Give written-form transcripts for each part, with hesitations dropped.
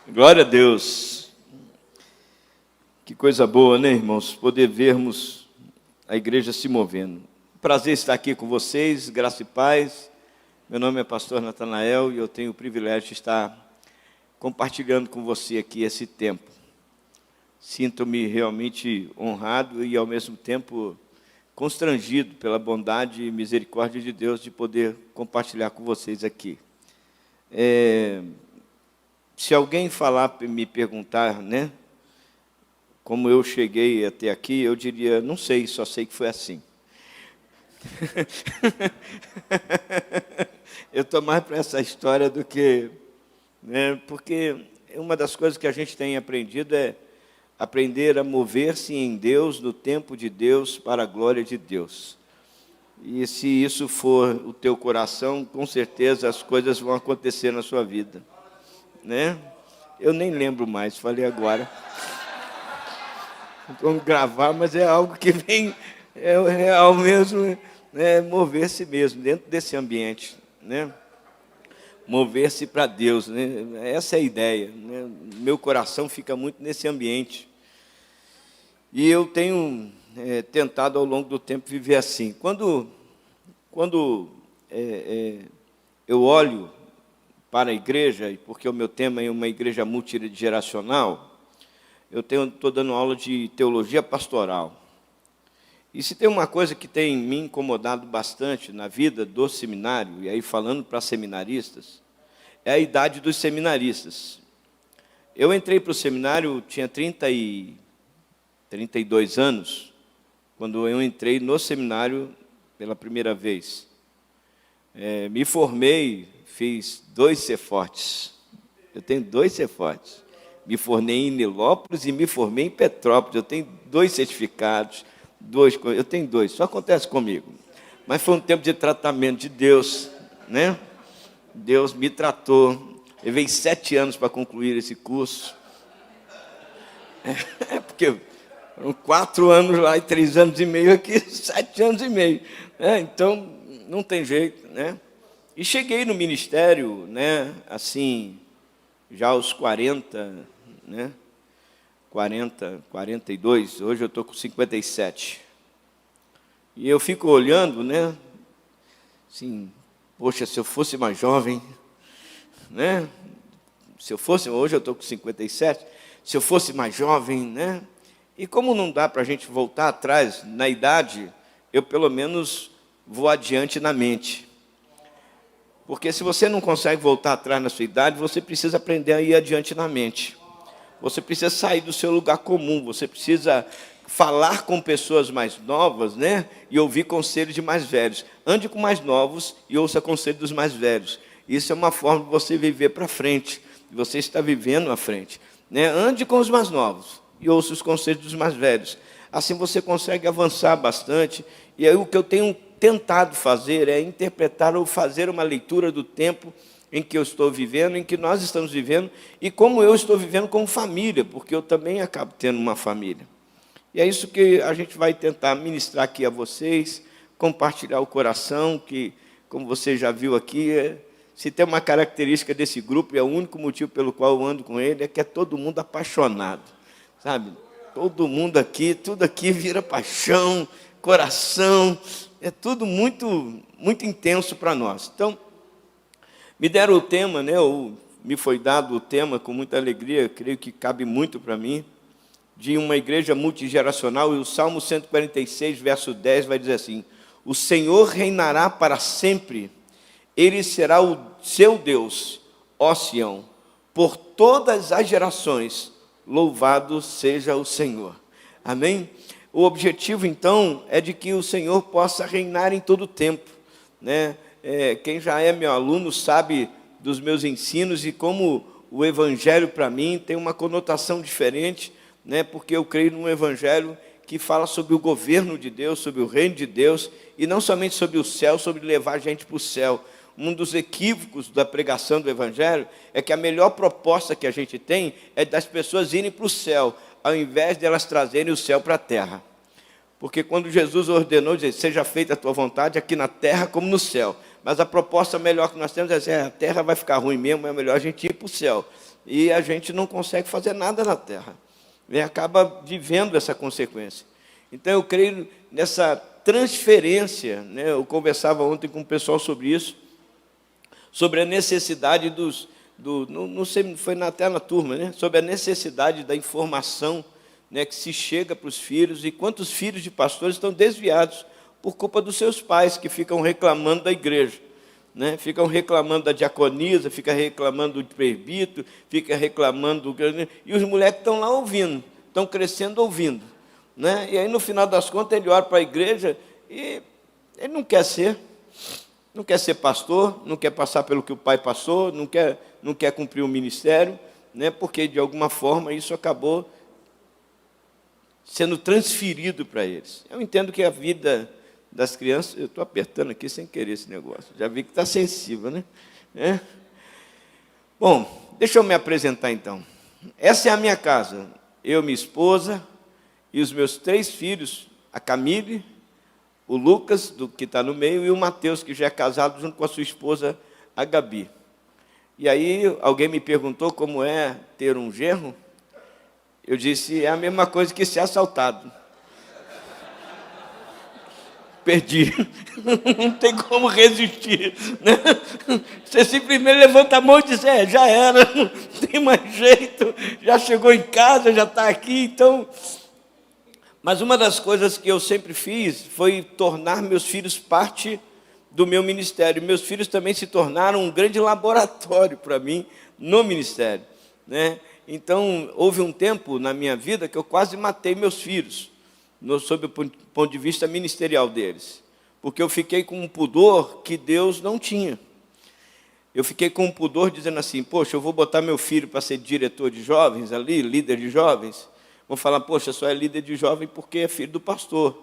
Glória a Deus. Que coisa boa, né, irmãos? Poder vermos a igreja se movendo. Prazer estar aqui com vocês, graça e paz. Meu nome é pastor Natanael e eu tenho o privilégio de estar compartilhando com você aqui esse tempo. Sinto-me realmente honrado e, ao mesmo tempo, constrangido pela bondade e misericórdia de Deus de poder compartilhar com vocês aqui. Se alguém me perguntar, né, como eu cheguei até aqui, eu diria, não sei, só sei que foi assim. Eu estou mais para essa história do que... né, porque uma das coisas que a gente tem aprendido é aprender a mover-se em Deus, no tempo de Deus, para a glória de Deus. E se isso for o teu coração, com certeza as coisas vão acontecer na sua vida. Né? Eu nem lembro mais, falei agora. Vamos gravar, mas é algo que vem, é real mesmo, né? Mover-se mesmo, dentro desse ambiente. Né? Mover-se para Deus, né? Essa é a ideia. Né? Meu coração fica muito nesse ambiente. E eu tenho tentado ao longo do tempo viver assim. Quando eu olho para a igreja, e porque o meu tema é uma igreja multigeracional, eu estou dando aula de teologia pastoral. E se tem uma coisa que tem me incomodado bastante na vida do seminário, e aí falando para seminaristas, é a idade dos seminaristas. Eu entrei para o seminário, tinha 32 anos, quando eu entrei no seminário pela primeira vez. Me formei, fiz 2 Cefortes. Eu tenho 2 Cefortes. Me formei em Nilópolis e me formei em Petrópolis. Eu tenho 2 certificados. Eu tenho 2, só acontece comigo. Mas foi um tempo de tratamento de Deus, né? Deus me tratou. Levei 7 anos para concluir esse curso. Porque foram 4 anos lá e 3 anos e meio aqui, 7 anos e meio. Então, não tem jeito, né? E cheguei no ministério, né, assim, já aos 40, né, 42, hoje eu estou com 57. E eu fico olhando, né, assim, poxa, se eu fosse mais jovem, né, hoje eu estou com 57, se eu fosse mais jovem, né, e como não dá para a gente voltar atrás na idade, eu pelo menos vou adiante na mente. Porque se você não consegue voltar atrás na sua idade, você precisa aprender a ir adiante na mente. Você precisa sair do seu lugar comum, você precisa falar com pessoas mais novas, né? E ouvir conselhos de mais velhos. Ande com mais novos e ouça conselhos dos mais velhos. Isso é uma forma de você viver para frente. Você está vivendo à frente. Né? Ande com os mais novos e ouça os conselhos dos mais velhos. Assim você consegue avançar bastante. E aí o que eu tenho tentado fazer é interpretar ou fazer uma leitura do tempo em que eu estou vivendo, em que nós estamos vivendo, e como eu estou vivendo como família, porque eu também acabo tendo uma família. E é isso que a gente vai tentar ministrar aqui a vocês, compartilhar o coração, que, como você já viu aqui, se tem uma característica desse grupo, e é o único motivo pelo qual eu ando com ele, é que é todo mundo apaixonado, sabe? Todo mundo aqui, tudo aqui vira paixão, coração, é tudo muito, muito intenso para nós. Então, me deram o tema, né, ou me foi dado o tema com muita alegria, creio que cabe muito para mim, de uma igreja multigeracional, e o Salmo 146, verso 10, vai dizer assim: o Senhor reinará para sempre, Ele será o seu Deus, ó Sião, por todas as gerações, louvado seja o Senhor. Amém? O objetivo, então, é de que o Senhor possa reinar em todo o tempo. Né? Quem já é meu aluno sabe dos meus ensinos e como o Evangelho, para mim, tem uma conotação diferente, né? Porque eu creio num Evangelho que fala sobre o governo de Deus, sobre o reino de Deus, e não somente sobre o céu, sobre levar a gente para o céu. Um dos equívocos da pregação do Evangelho é que a melhor proposta que a gente tem é das pessoas irem para o céu, ao invés de elas trazerem o céu para a terra. Porque quando Jesus ordenou, dizer, seja feita a tua vontade aqui na terra como no céu. mas a proposta melhor que nós temos é assim, a terra vai ficar ruim mesmo, é melhor a gente ir para o céu. E a gente não consegue fazer nada na terra. E acaba vivendo essa consequência. Então, eu creio nessa transferência, né? Eu conversava ontem com o pessoal sobre isso, sobre a necessidade não sei, foi até na turma, né? Sobre a necessidade da informação, né, que se chega para os filhos, e quantos filhos de pastores estão desviados por culpa dos seus pais, que ficam reclamando da igreja, né? Ficam reclamando da diaconisa, ficam reclamando do presbítero, ficam reclamando e os moleques estão lá ouvindo, estão crescendo ouvindo, né? E aí, no final das contas, ele olha para a igreja e ele não quer ser pastor, não quer passar pelo que o pai passou, não quer cumprir o ministério, né? Porque, de alguma forma, isso acabou sendo transferido para eles. Eu entendo que a vida das crianças... Eu estou apertando aqui sem querer esse negócio. Já vi que está sensível, né? Bom, deixa eu me apresentar, então. Essa é a minha casa. Eu, minha esposa e os meus 3 filhos, a Camille, o Lucas, que está no meio, e o Mateus, que já é casado junto com a sua esposa, a Gabi. E aí, alguém me perguntou como é ter um genro. Eu disse, é a mesma coisa que ser assaltado. Perdi. Não tem como resistir, né? Você simplesmente levanta a mão e diz, já era, não tem mais jeito, já chegou em casa, já está aqui, então... Mas uma das coisas que eu sempre fiz foi tornar meus filhos parte do meu ministério. Meus filhos também se tornaram um grande laboratório para mim no ministério, né? Então, houve um tempo na minha vida que eu quase matei meus filhos, sob o ponto de vista ministerial deles, porque eu fiquei com um pudor que Deus não tinha. Eu fiquei com um pudor dizendo assim, poxa, eu vou botar meu filho para ser diretor de jovens ali, líder de jovens. Vão falar, poxa, só é líder de jovem porque é filho do pastor.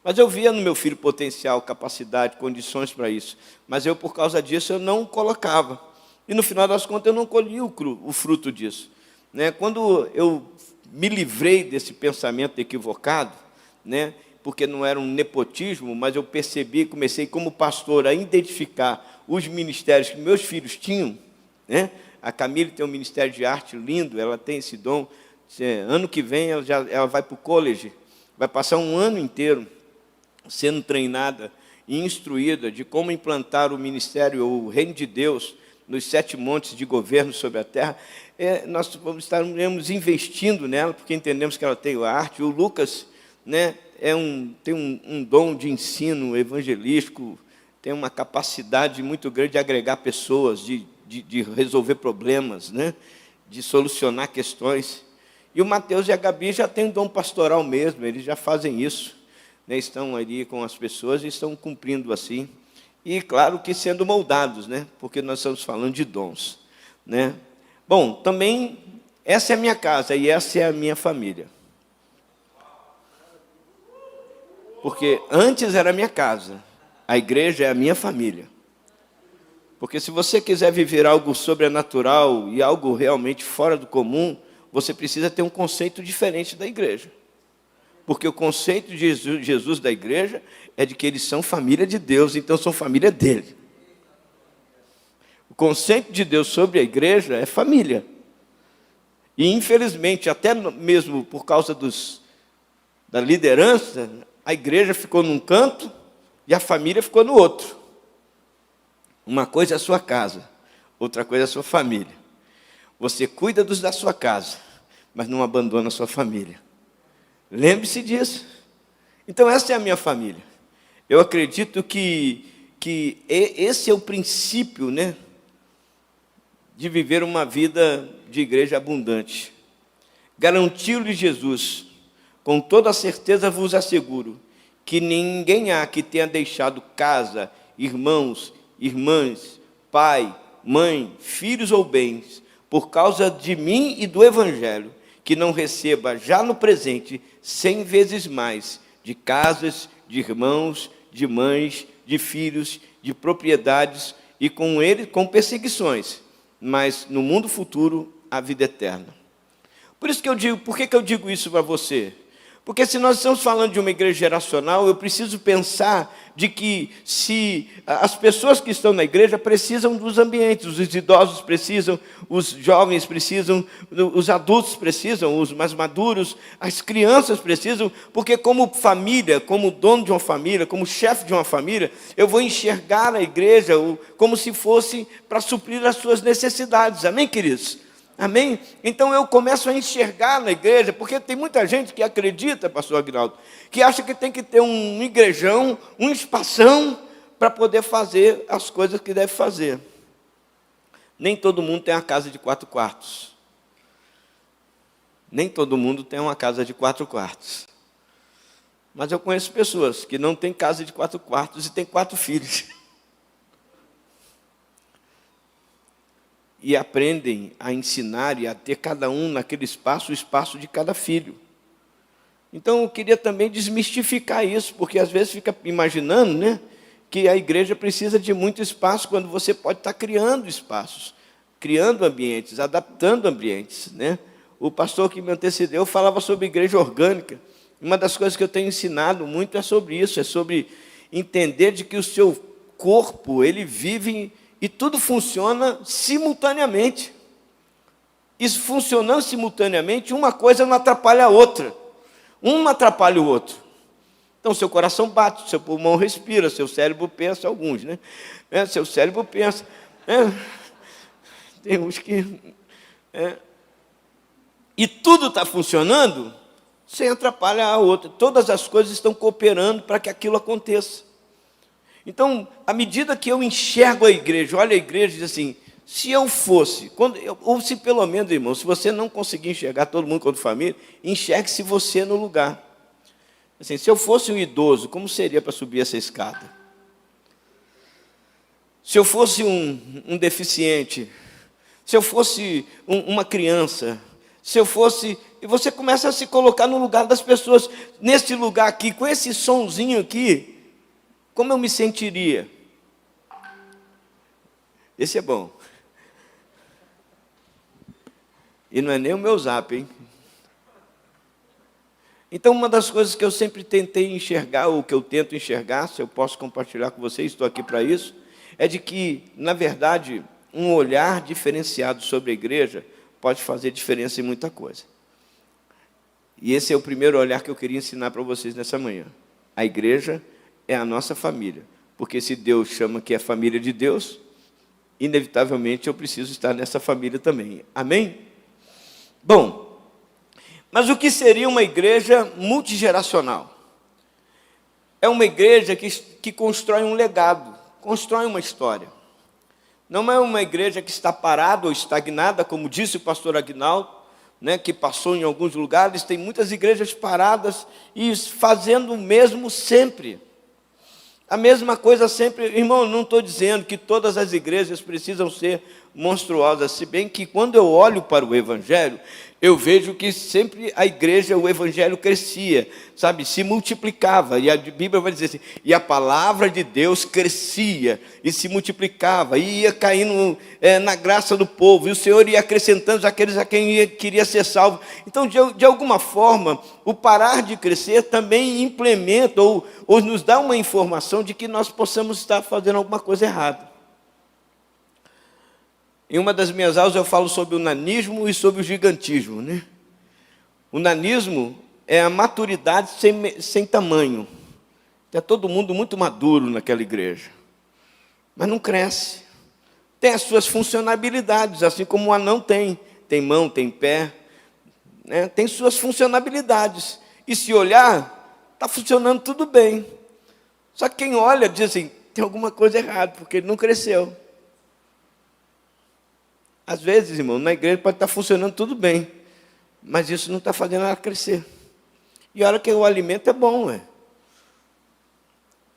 Mas eu via no meu filho potencial, capacidade, condições para isso. Mas eu, por causa disso, eu não colocava. E, no final das contas, eu não colhi o fruto disso, né? Quando eu me livrei desse pensamento equivocado, né? Porque não era um nepotismo, mas eu percebi, comecei como pastor a identificar os ministérios que meus filhos tinham, né? A Camille tem um ministério de arte lindo, ela tem esse dom. Ano que vem ela vai para o college, vai passar um ano inteiro sendo treinada e instruída de como implantar o ministério, o reino de Deus, nos 7 montes de governo sobre a terra. Nós estaremos investindo nela, porque entendemos que ela tem a arte. O Lucas, né, tem um dom de ensino evangelístico, tem uma capacidade muito grande de agregar pessoas, de resolver problemas, né, de solucionar questões. E o Mateus e a Gabi já têm um dom pastoral mesmo, eles já fazem isso, né? Estão ali com as pessoas e estão cumprindo assim. E, claro, que sendo moldados, né? Porque nós estamos falando de dons, né? Bom, também, essa é a minha casa e essa é a minha família. Porque antes era a minha casa, a igreja é a minha família. Porque se você quiser viver algo sobrenatural e algo realmente fora do comum, você precisa ter um conceito diferente da igreja. Porque o conceito de Jesus da igreja é de que eles são família de Deus, então são família dele. O conceito de Deus sobre a igreja é família. E, infelizmente, até mesmo por causa da liderança, a igreja ficou num canto e a família ficou no outro. Uma coisa é a sua casa, outra coisa é a sua família. Você cuida dos da sua casa, mas não abandona a sua família. Lembre-se disso. Então, essa é a minha família. Eu acredito que esse é o princípio, né, de viver uma vida de igreja abundante. Garantiu-lhe Jesus, com toda certeza vos asseguro, que ninguém há que tenha deixado casa, irmãos, irmãs, pai, mãe, filhos ou bens, por causa de mim e do Evangelho, que não receba já no presente 100 vezes mais de casas, de irmãos, de mães, de filhos, de propriedades e com ele com perseguições, mas no mundo futuro a vida eterna. Por isso que eu digo, por que eu digo isso para você? Porque se nós estamos falando de uma igreja geracional, eu preciso pensar de que se as pessoas que estão na igreja precisam dos ambientes, os idosos precisam, os jovens precisam, os adultos precisam, os mais maduros, as crianças precisam, porque como família, como dono de uma família, como chefe de uma família, eu vou enxergar a igreja como se fosse para suprir as suas necessidades. Amém, queridos? Amém? Então eu começo a enxergar na igreja, porque tem muita gente que acredita, pastor Aguinaldo, que acha que tem que ter um igrejão, um espação, para poder fazer as coisas que deve fazer. Nem todo mundo tem uma casa de 4 quartos. Nem todo mundo tem uma casa de 4 quartos. Mas eu conheço pessoas que não têm casa de 4 quartos e têm 4 filhos. E aprendem a ensinar e a ter cada um naquele espaço, o espaço de cada filho. Então eu queria também desmistificar isso, porque às vezes fica imaginando, né, que a igreja precisa de muito espaço, quando você pode estar criando espaços, criando ambientes, adaptando ambientes, né? O pastor que me antecedeu falava sobre igreja orgânica. Uma das coisas que eu tenho ensinado muito é sobre isso, é sobre entender de que o seu corpo, ele vive e tudo funciona simultaneamente. Isso funcionando simultaneamente, uma coisa não atrapalha a outra. Uma atrapalha o outro. Então, seu coração bate, seu pulmão respira, seu cérebro pensa, alguns, né? Seu cérebro pensa. Tem uns que... E tudo está funcionando sem atrapalhar a outra. Todas as coisas estão cooperando para que aquilo aconteça. Então, à medida que eu enxergo a igreja, olho a igreja e diz assim, se eu fosse, ou se pelo menos, irmão, se você não conseguir enxergar todo mundo como família, enxergue-se você no lugar. Assim, se eu fosse um idoso, como seria para subir essa escada? Se eu fosse um deficiente, se eu fosse uma criança, se eu fosse... E você começa a se colocar no lugar das pessoas, nesse lugar aqui, com esse sonzinho aqui, como eu me sentiria? Esse é bom. E não é nem o meu zap, hein? Então, uma das coisas que eu sempre tentei enxergar, ou que eu tento enxergar, se eu posso compartilhar com vocês, estou aqui para isso, é de que, na verdade, um olhar diferenciado sobre a igreja pode fazer diferença em muita coisa. E esse é o primeiro olhar que eu queria ensinar para vocês nessa manhã. A igreja é a nossa família, porque se Deus chama que é família de Deus, inevitavelmente eu preciso estar nessa família também. Amém? Bom, mas o que seria uma igreja multigeracional? É uma igreja que constrói um legado, constrói uma história. Não é uma igreja que está parada ou estagnada, como disse o pastor Aguinaldo, né, que passou em alguns lugares. Tem muitas igrejas paradas e fazendo o mesmo sempre. A mesma coisa sempre. Irmão, não estou dizendo que todas as igrejas precisam ser monstruosas, se bem que quando eu olho para o Evangelho, eu vejo que sempre a igreja, o Evangelho crescia, sabe, se multiplicava, e a Bíblia vai dizer assim, e a palavra de Deus crescia, e se multiplicava, e ia caindo na graça do povo, e o Senhor ia acrescentando aqueles a quem queria ser salvo. Então, de alguma forma, o parar de crescer também implementa, ou nos dá uma informação de que nós possamos estar fazendo alguma coisa errada. Em uma das minhas aulas eu falo sobre o nanismo e sobre o gigantismo, né? O nanismo é a maturidade sem tamanho. Está todo mundo muito maduro naquela igreja, mas não cresce. Tem as suas funcionalidades, assim como o anão tem. Tem mão, tem pé, né? Tem suas funcionalidades. E se olhar, está funcionando tudo bem. Só que quem olha diz assim, tem alguma coisa errada, porque ele não cresceu. Às vezes, irmão, na igreja pode estar funcionando tudo bem, mas isso não está fazendo ela crescer. E olha que o alimento é bom,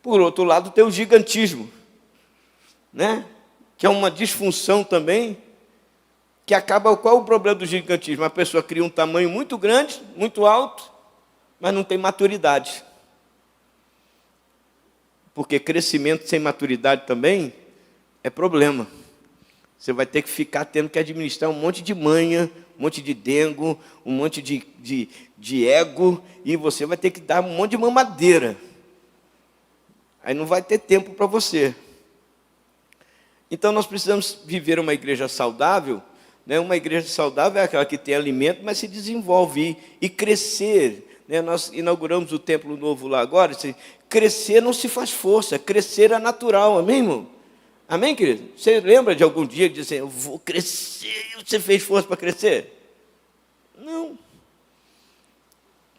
Por outro lado, tem o gigantismo, né? Que é uma disfunção também, que acaba... Qual é o problema do gigantismo? A pessoa cria um tamanho muito grande, muito alto, mas não tem maturidade. Porque crescimento sem maturidade também é problema. Você vai ter que ficar tendo que administrar um monte de manha, um monte de dengo, um monte de ego, e você vai ter que dar um monte de mamadeira. Aí não vai ter tempo para você. Então nós precisamos viver uma igreja saudável, né? Uma igreja saudável é aquela que tem alimento, mas se desenvolve e crescer. Né? Nós inauguramos o templo novo lá agora. Crescer não se faz força, crescer é natural, amém, irmão? Amém, querido? Você lembra de algum dia que disse assim, eu vou crescer, e você fez força para crescer? Não.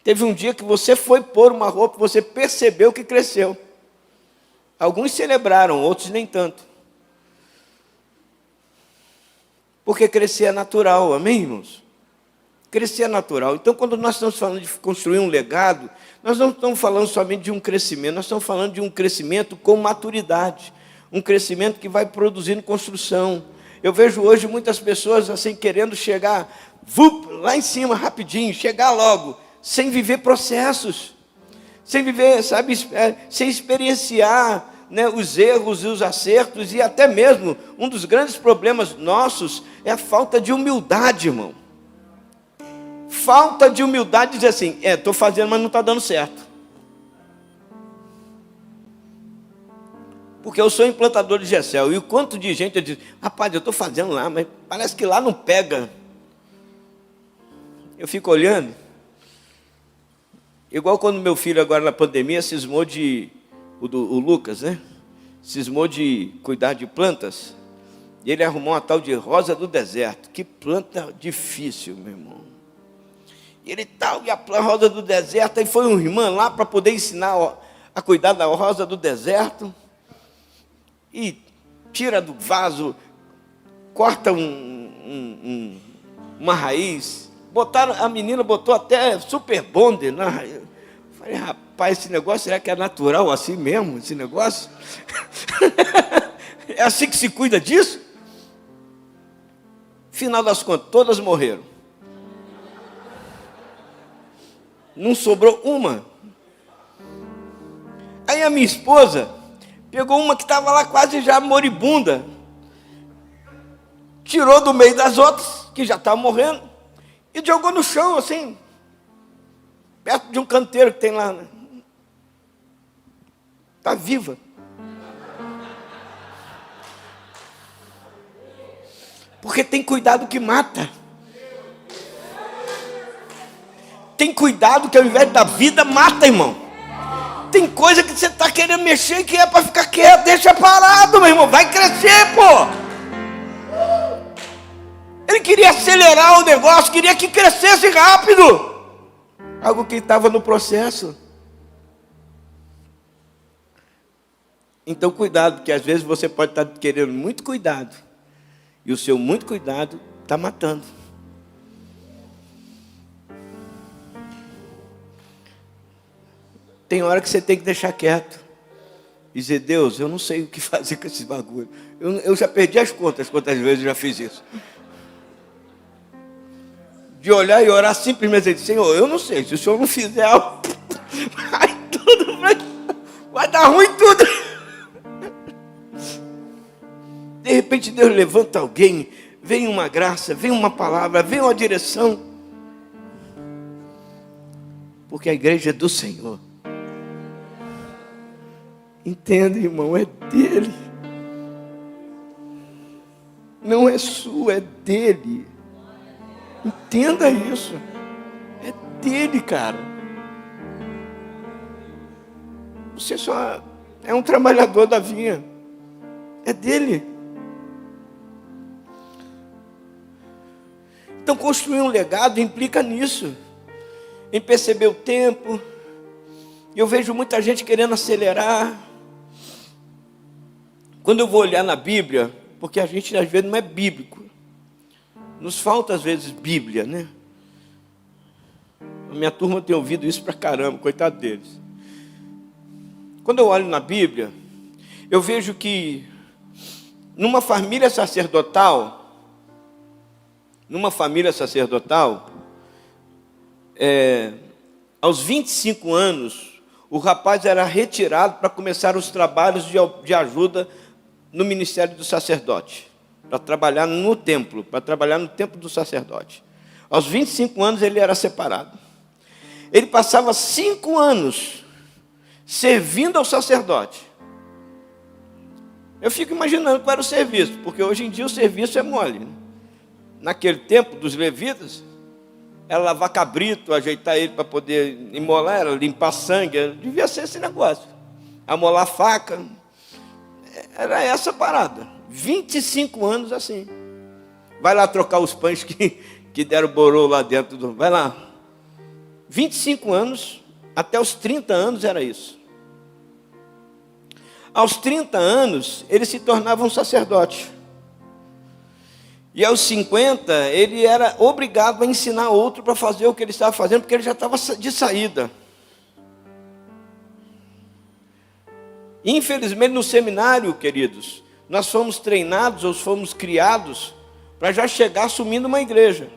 Teve um dia que você foi pôr uma roupa, você percebeu que cresceu. Alguns celebraram, outros nem tanto. Porque crescer é natural, amém, irmãos? Crescer é natural. Então, quando nós estamos falando de construir um legado, nós não estamos falando somente de um crescimento, nós estamos falando de um crescimento com maturidade. Um crescimento que vai produzindo construção. Eu vejo hoje muitas pessoas assim querendo chegar lá em cima rapidinho, chegar logo, sem viver processos, sem viver, sabe, sem experienciar, né, os erros e os acertos, e até mesmo um dos grandes problemas nossos é a falta de humildade, irmão. Falta de humildade de dizer assim, estou fazendo, mas não está dando certo. Porque eu sou implantador de GECEL, e o quanto de gente diz, rapaz, eu estou fazendo lá, mas parece que lá não pega. Eu fico olhando, igual quando meu filho agora na pandemia cismou o Lucas, né? Cismou de cuidar de plantas, e ele arrumou uma tal de rosa do deserto. Que planta difícil, meu irmão. E ele e a rosa do deserto, aí foi uma irmã lá para poder ensinar a cuidar da rosa do deserto. E tira do vaso, corta uma raiz. A menina botou até super bonder na raiz. Falei, rapaz, esse negócio, será que é natural assim mesmo, esse negócio? É assim que se cuida disso? Final das contas, todas morreram. Não sobrou uma. Aí a minha esposa pegou uma que estava lá quase já moribunda, tirou do meio das outras, que já estavam morrendo, e jogou no chão, assim, perto de um canteiro que tem lá. Está viva. Porque tem cuidado que mata. Tem cuidado que ao invés da vida, mata, irmão. Tem coisa que você está querendo mexer e que é para ficar quieto, deixa parado, meu irmão, vai crescer, pô. Ele queria acelerar o negócio, queria que crescesse rápido. Algo que estava no processo. Então cuidado, porque às vezes você pode estar querendo muito cuidado, e o seu muito cuidado está matando. Tem hora que você tem que deixar quieto. Dizer, Deus, eu não sei o que fazer com esse bagulho. Eu já perdi as contas, quantas vezes eu já fiz isso. De olhar e orar simplesmente e dizer, Senhor, eu não sei, se o Senhor não fizer algo, vai dar ruim tudo. De repente Deus levanta alguém, vem uma graça, vem uma palavra, vem uma direção. Porque a igreja é do Senhor. Entenda, irmão, é dele. Não é sua, é dele. Entenda isso. É dele, cara. Você só é um trabalhador da vinha. É dele. Então, construir um legado implica nisso. Em perceber o tempo. Eu vejo muita gente querendo acelerar. Quando eu vou olhar na Bíblia, porque a gente às vezes não é bíblico, nos falta às vezes Bíblia, né? A minha turma tem ouvido isso pra caramba, coitado deles. Quando eu olho na Bíblia, eu vejo que numa família sacerdotal, aos 25 anos, o rapaz era retirado para começar os trabalhos de ajuda no ministério do sacerdote. para trabalhar no templo do sacerdote. Aos 25 anos ele era separado. Ele passava 5 anos servindo ao sacerdote. Eu fico imaginando qual era o serviço, porque hoje em dia o serviço é mole, né? Naquele tempo dos levitas, era lavar cabrito, ajeitar ele para poder imolar, era limpar sangue, devia ser esse negócio. Amolar faca, era essa parada. 25 anos assim. Vai lá trocar os pães que deram borô lá dentro. Vai lá. 25 anos, até os 30 anos era isso. Aos 30 anos, ele se tornava um sacerdote. E aos 50, ele era obrigado a ensinar outro para fazer o que ele estava fazendo, porque ele já estava de saída. Infelizmente, no seminário, queridos, nós fomos treinados ou fomos criados para já chegar assumindo uma igreja.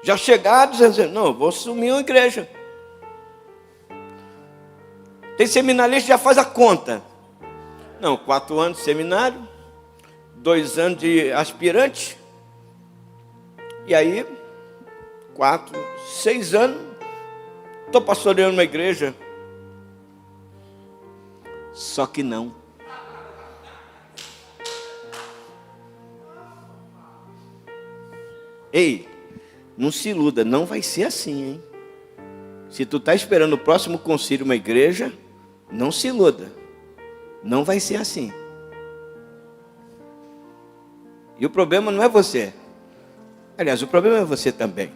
Já chegar dizendo, não, eu vou assumir uma igreja. Tem seminarista que já faz a conta. Não, 4 anos de seminário, 2 anos de aspirante, e aí, 4, 6 anos, estou pastoreando uma igreja. Só que não. Ei, não se iluda, não vai ser assim, hein? Se tu está esperando o próximo concílio uma igreja, não se iluda, não vai ser assim. E o problema não é você. Aliás, o problema é você também.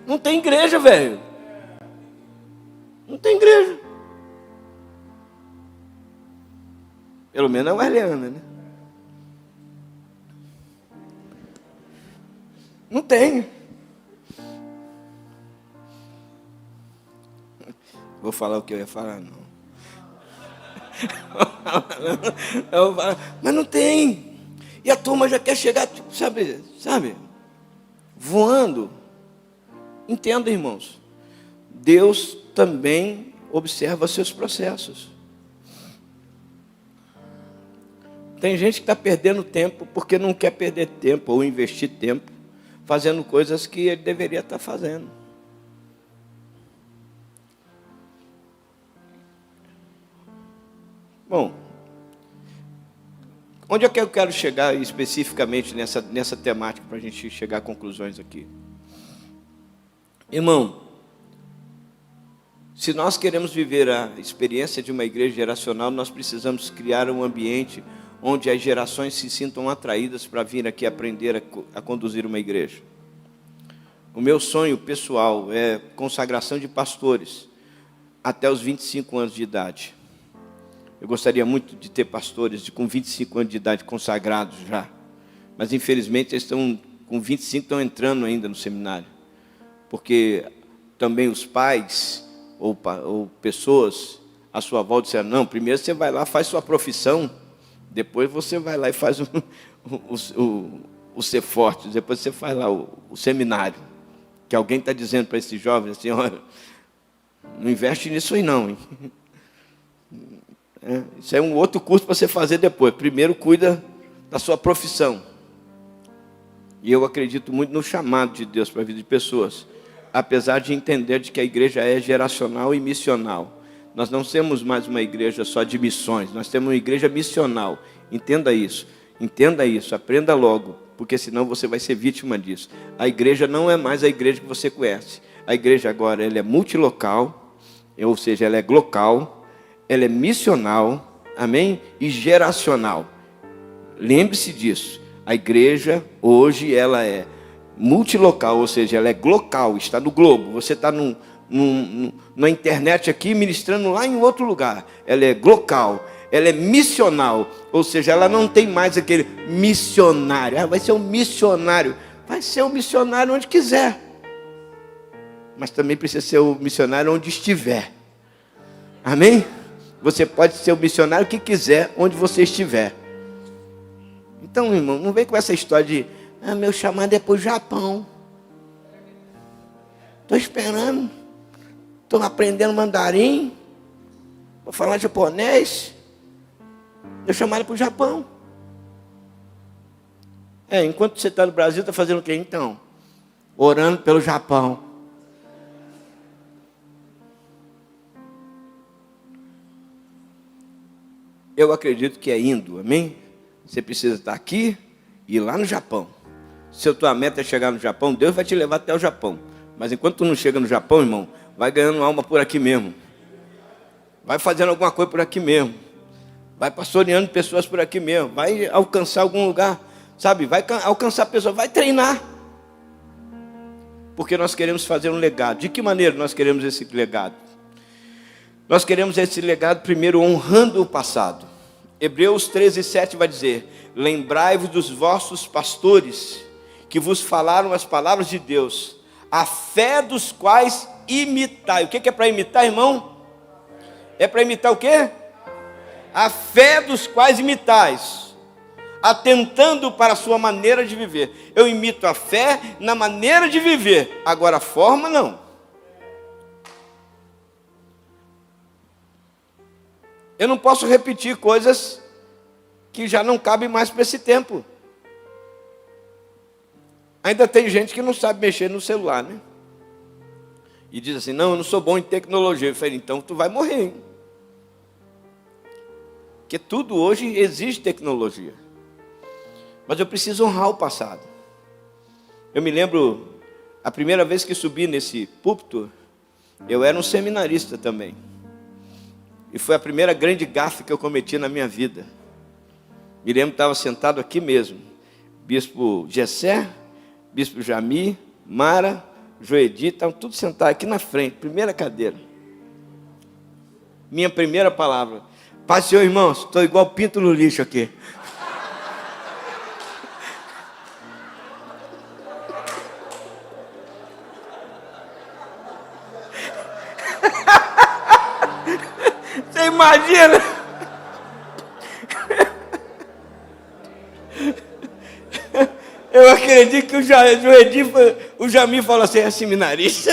Não tem igreja, velho. Não tem igreja. Pelo menos a Arleana, né? Não tem. Vou falar o que eu ia falar, não. Mas não tem. E a turma já quer chegar, sabe, voando. Entenda, irmãos. Deus também observa seus processos. Tem gente que está perdendo tempo porque não quer perder tempo ou investir tempo fazendo coisas que ele deveria estar fazendo. Bom, onde é que eu quero chegar especificamente nessa temática para a gente chegar a conclusões aqui? Irmão, se nós queremos viver a experiência de uma igreja geracional, nós precisamos criar um ambiente onde as gerações se sintam atraídas para vir aqui aprender a conduzir uma igreja. O meu sonho pessoal é consagração de pastores até os 25 anos de idade. Eu gostaria muito de ter pastores com 25 anos de idade consagrados já. Mas, infelizmente, eles estão com 25, estão entrando ainda no seminário. Porque também os pais ou pessoas à sua volta disseram, não, primeiro você vai lá, faz sua profissão, depois você vai lá e faz o ser forte, depois você faz lá o seminário. Que alguém está dizendo para esses jovens assim, olha, não investe nisso aí não, hein? Isso é um outro curso para você fazer depois. Primeiro cuida da sua profissão. E eu acredito muito no chamado de Deus para a vida de pessoas, apesar de entender de que a igreja é geracional e missional. Nós não temos mais uma igreja só de missões, nós temos uma igreja missional. Entenda isso, aprenda logo, porque senão você vai ser vítima disso. A igreja não é mais a igreja que você conhece. A igreja agora ela é multilocal, ou seja, ela é glocal, ela é missional, amém? E geracional. Lembre-se disso. A igreja hoje ela é multilocal, ou seja, ela é glocal, está no globo. Você está na internet aqui ministrando lá em outro lugar. Ela é glocal, ela é missional, ou seja, ela não tem mais aquele missionário. Vai ser um missionário. Vai ser um missionário onde quiser. Mas também precisa ser um missionário onde estiver. Amém? Você pode ser o missionário que quiser, onde você estiver. Então, irmão, não vem com essa história de meu chamado é para o Japão. Estou esperando. Estou aprendendo mandarim. Vou falar japonês. Eu chamo ela para o Japão. Enquanto você está no Brasil, está fazendo o quê então? Orando pelo Japão. Eu acredito que é indo, amém? Você precisa estar aqui e ir lá no Japão. Se a tua meta é chegar no Japão, Deus vai te levar até o Japão. Mas enquanto tu não chega no Japão, irmão, vai ganhando alma por aqui mesmo. Vai fazendo alguma coisa por aqui mesmo. Vai pastoreando pessoas por aqui mesmo. Vai alcançar algum lugar, sabe? Vai alcançar pessoas, vai treinar. Porque nós queremos fazer um legado. De que maneira nós queremos esse legado? Nós queremos esse legado primeiro honrando o passado. Hebreus 13:7 vai dizer: lembrai-vos dos vossos pastores, que vos falaram as palavras de Deus, a fé dos quais imitai. O que é para imitar, irmão? É para imitar o quê? A fé dos quais imitais, atentando para a sua maneira de viver. Eu imito a fé na maneira de viver, agora a forma não. Eu não posso repetir coisas que já não cabem mais para esse tempo. Ainda tem gente que não sabe mexer no celular, né? E diz assim, não, eu não sou bom em tecnologia. Eu falei, então tu vai morrer, hein? Porque tudo hoje exige tecnologia. Mas eu preciso honrar o passado. Eu me lembro, a primeira vez que subi nesse púlpito, eu era um seminarista também. E foi a primeira grande gafe que eu cometi na minha vida. Me lembro que estava sentado aqui mesmo. Bispo Gessé, Bispo Jami, Mara, Joedi, estavam tudo sentados aqui na frente, primeira cadeira. Minha primeira palavra: paz, Senhor, irmãos, estou igual pinto no lixo aqui. Você imagina? Eu acredito que o Jami falou assim, é seminarista.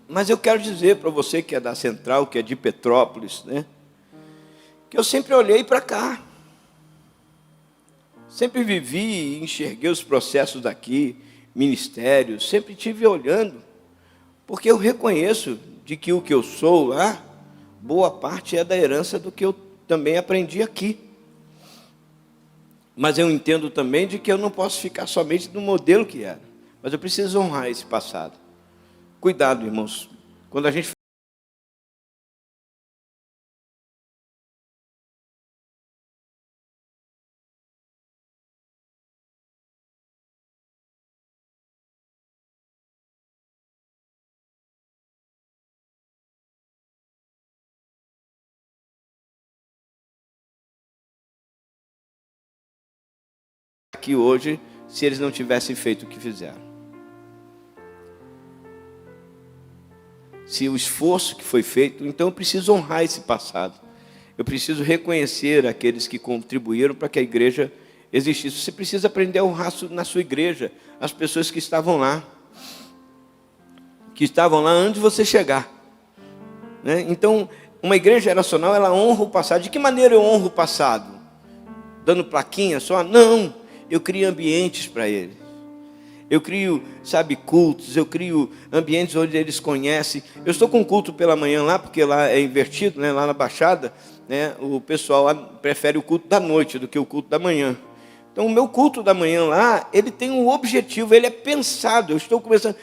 Mas eu quero dizer para você que é da Central, que é de Petrópolis, né? Que eu sempre olhei para cá. Sempre vivi e enxerguei os processos daqui, ministérios, sempre estive olhando. Porque eu reconheço de que o que eu sou lá, boa parte é da herança do que eu também aprendi aqui. Mas eu entendo também de que eu não posso ficar somente no modelo que era. Mas eu preciso honrar esse passado. Cuidado, irmãos. Quando a gente aqui hoje, se eles não tivessem feito o que fizeram. Se o esforço que foi feito, então eu preciso honrar esse passado. Eu preciso reconhecer aqueles que contribuíram para que a igreja existisse. Você precisa aprender a honrar na sua igreja as pessoas que estavam lá. Que estavam lá antes de você chegar. Né? Então, uma igreja geracional, ela honra o passado. De que maneira eu honro o passado? Dando plaquinha só? Não, eu crio ambientes para eles. Eu crio, sabe, cultos, eu crio ambientes onde eles conhecem. Eu estou com culto pela manhã lá, porque lá é invertido, né? Lá na Baixada, né? O pessoal lá prefere o culto da noite do que o culto da manhã. Então, o meu culto da manhã lá, ele tem um objetivo, ele é pensado. Eu estou começando,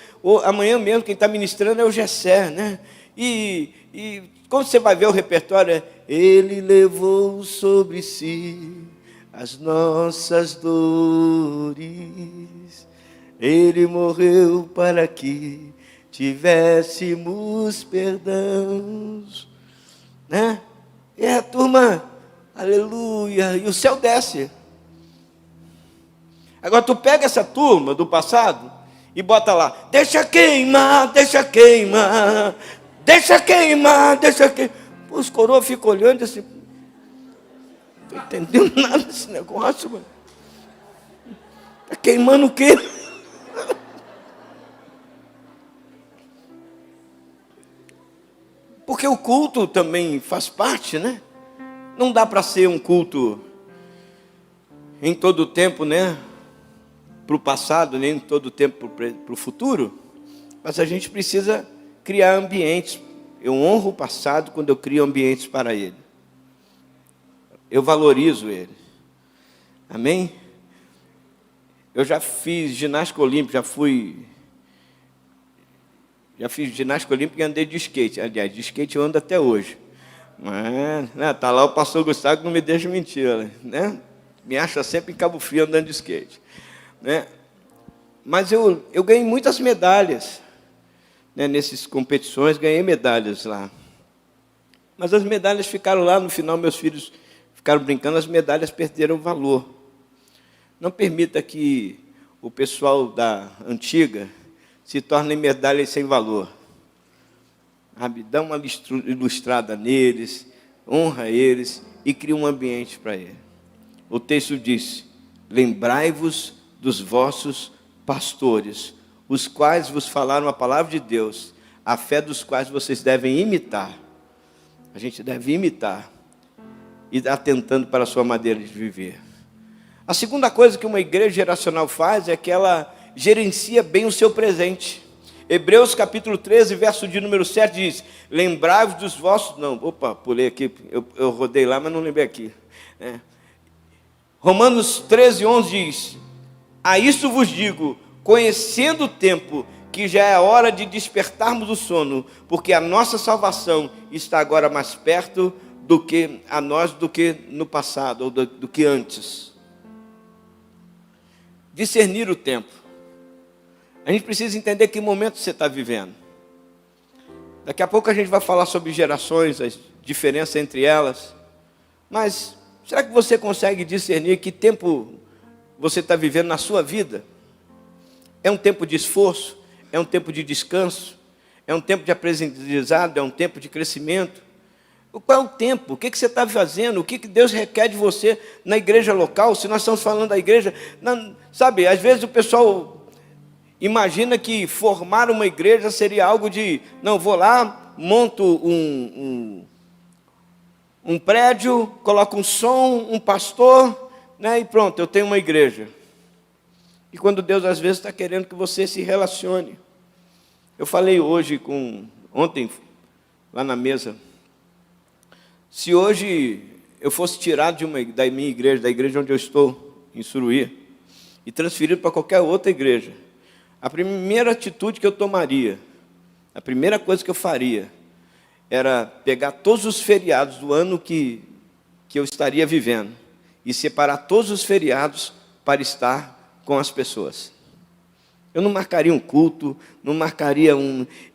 amanhã mesmo, quem está ministrando é o Gessé, né? E quando você vai ver o repertório, ele levou sobre si as nossas dores. Ele morreu para que tivéssemos perdão, né? E a turma, aleluia, e o céu desce. Agora tu pega essa turma do passado e bota lá, deixa queimar, deixa queimar, deixa queimar, deixa queimar. Pô, os coroas ficam olhando assim, não estou entendendo nada desse negócio, mano. queimando o quê? Porque o culto também faz parte, né? Não dá para ser um culto em todo o tempo, né? Para o passado, nem em todo o tempo para o futuro. Mas a gente precisa criar ambientes. Eu honro o passado quando eu crio ambientes para ele. Eu valorizo ele. Amém? Eu já fiz ginástica olímpica, já fiz ginástica olímpica e andei de skate. Aliás, de skate eu ando até hoje. Mas, né, tá lá o pastor Gustavo que não me deixa mentir, né? Me acha sempre em Cabo Frio andando de skate. Né? Mas eu ganhei muitas medalhas, né, nessas competições, ganhei medalhas lá. Mas as medalhas ficaram lá, no final meus filhos ficaram brincando, as medalhas perderam valor. Não permita que o pessoal da antiga se torne medalhas sem valor. Sabe? Dá uma ilustrada neles, honra eles e cria um ambiente para eles. O texto diz: lembrai-vos dos vossos pastores, os quais vos falaram a palavra de Deus, a fé dos quais vocês devem imitar. A gente deve imitar e atentando para a sua maneira de viver. A segunda coisa que uma igreja geracional faz é que ela gerencia bem o seu presente. Hebreus capítulo 13, verso de número 7 diz: lembrai-vos dos vossos... Não, opa, pulei aqui, eu rodei lá, mas não lembrei aqui. Romanos 13, 11 diz: a isso vos digo, conhecendo o tempo, que já é a hora de despertarmos do sono, porque a nossa salvação está agora mais perto do que a nós, do que no passado, ou do que antes. Discernir o tempo. A gente precisa entender que momento você está vivendo. Daqui a pouco a gente vai falar sobre gerações, a diferença entre elas. Mas será que você consegue discernir que tempo você está vivendo na sua vida? É um tempo de esforço? É um tempo de descanso? É um tempo de aprendizado? É um tempo de crescimento? Qual é o tempo? O que você está fazendo? O que Deus requer de você na igreja local? Se nós estamos falando da igreja... sabe, às vezes o pessoal imagina que formar uma igreja seria algo de... não, vou lá, monto um prédio, coloco um som, um pastor, né, e pronto, eu tenho uma igreja. E quando Deus às vezes está querendo que você se relacione. Eu falei ontem, lá na mesa, se hoje eu fosse tirado da minha igreja, da igreja onde eu estou, em Suruí, e transferido para qualquer outra igreja, a primeira atitude que eu tomaria, a primeira coisa que eu faria, era pegar todos os feriados do ano que eu estaria vivendo e separar todos os feriados para estar com as pessoas. Eu não marcaria um culto,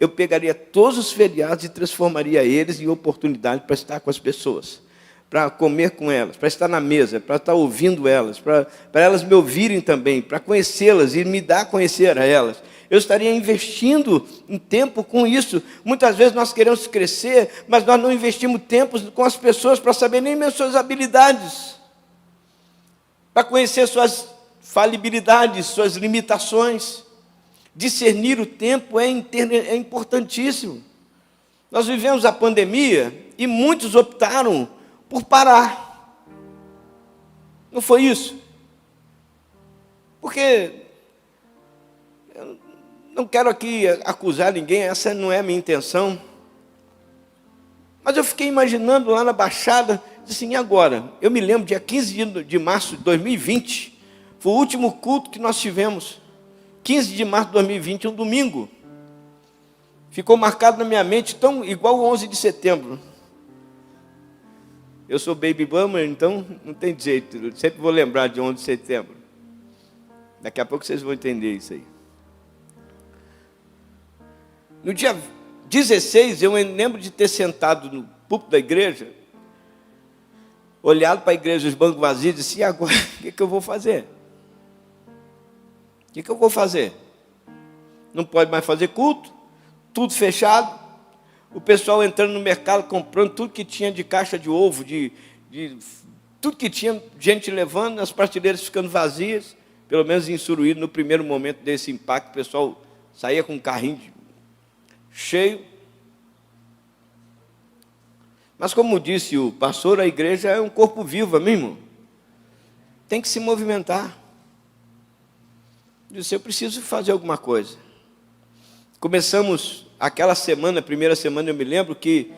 eu pegaria todos os feriados e transformaria eles em oportunidade para estar com as pessoas, para comer com elas, para estar na mesa, para estar ouvindo elas, para elas me ouvirem também, para conhecê-las e me dar a conhecer a elas. Eu estaria investindo em tempo com isso. Muitas vezes nós queremos crescer, mas nós não investimos tempo com as pessoas para saber nem as suas habilidades, para conhecer suas falibilidades, suas limitações. Discernir o tempo é importantíssimo. Nós vivemos a pandemia e muitos optaram por parar. Não foi isso? Porque eu não quero aqui acusar ninguém, essa não é a minha intenção. Mas eu fiquei imaginando lá na Baixada, assim, e agora? Eu me lembro, dia 15 de março de 2020, foi o último culto que nós tivemos. 15 de março de 2020, um domingo. Ficou marcado na minha mente, tão igual o 11 de setembro. Eu sou baby boomer, então não tem jeito. Eu sempre vou lembrar de 11 de setembro. Daqui a pouco vocês vão entender isso aí. No dia 16, eu lembro de ter sentado no púlpito da igreja, olhado para a igreja, os bancos vazios, e disse: e agora, o que eu vou fazer? O que eu vou fazer? Não pode mais fazer culto, tudo fechado, o pessoal entrando no mercado, comprando tudo que tinha de caixa de ovo, tudo que tinha, gente levando, as prateleiras ficando vazias, pelo menos em Suruí, no primeiro momento desse impacto, o pessoal saía com um carrinho cheio. Mas como disse o pastor, a igreja é um corpo vivo, amém, irmão? Tem que se movimentar. Eu disse, eu preciso fazer alguma coisa. Começamos aquela semana, a primeira semana, eu me lembro que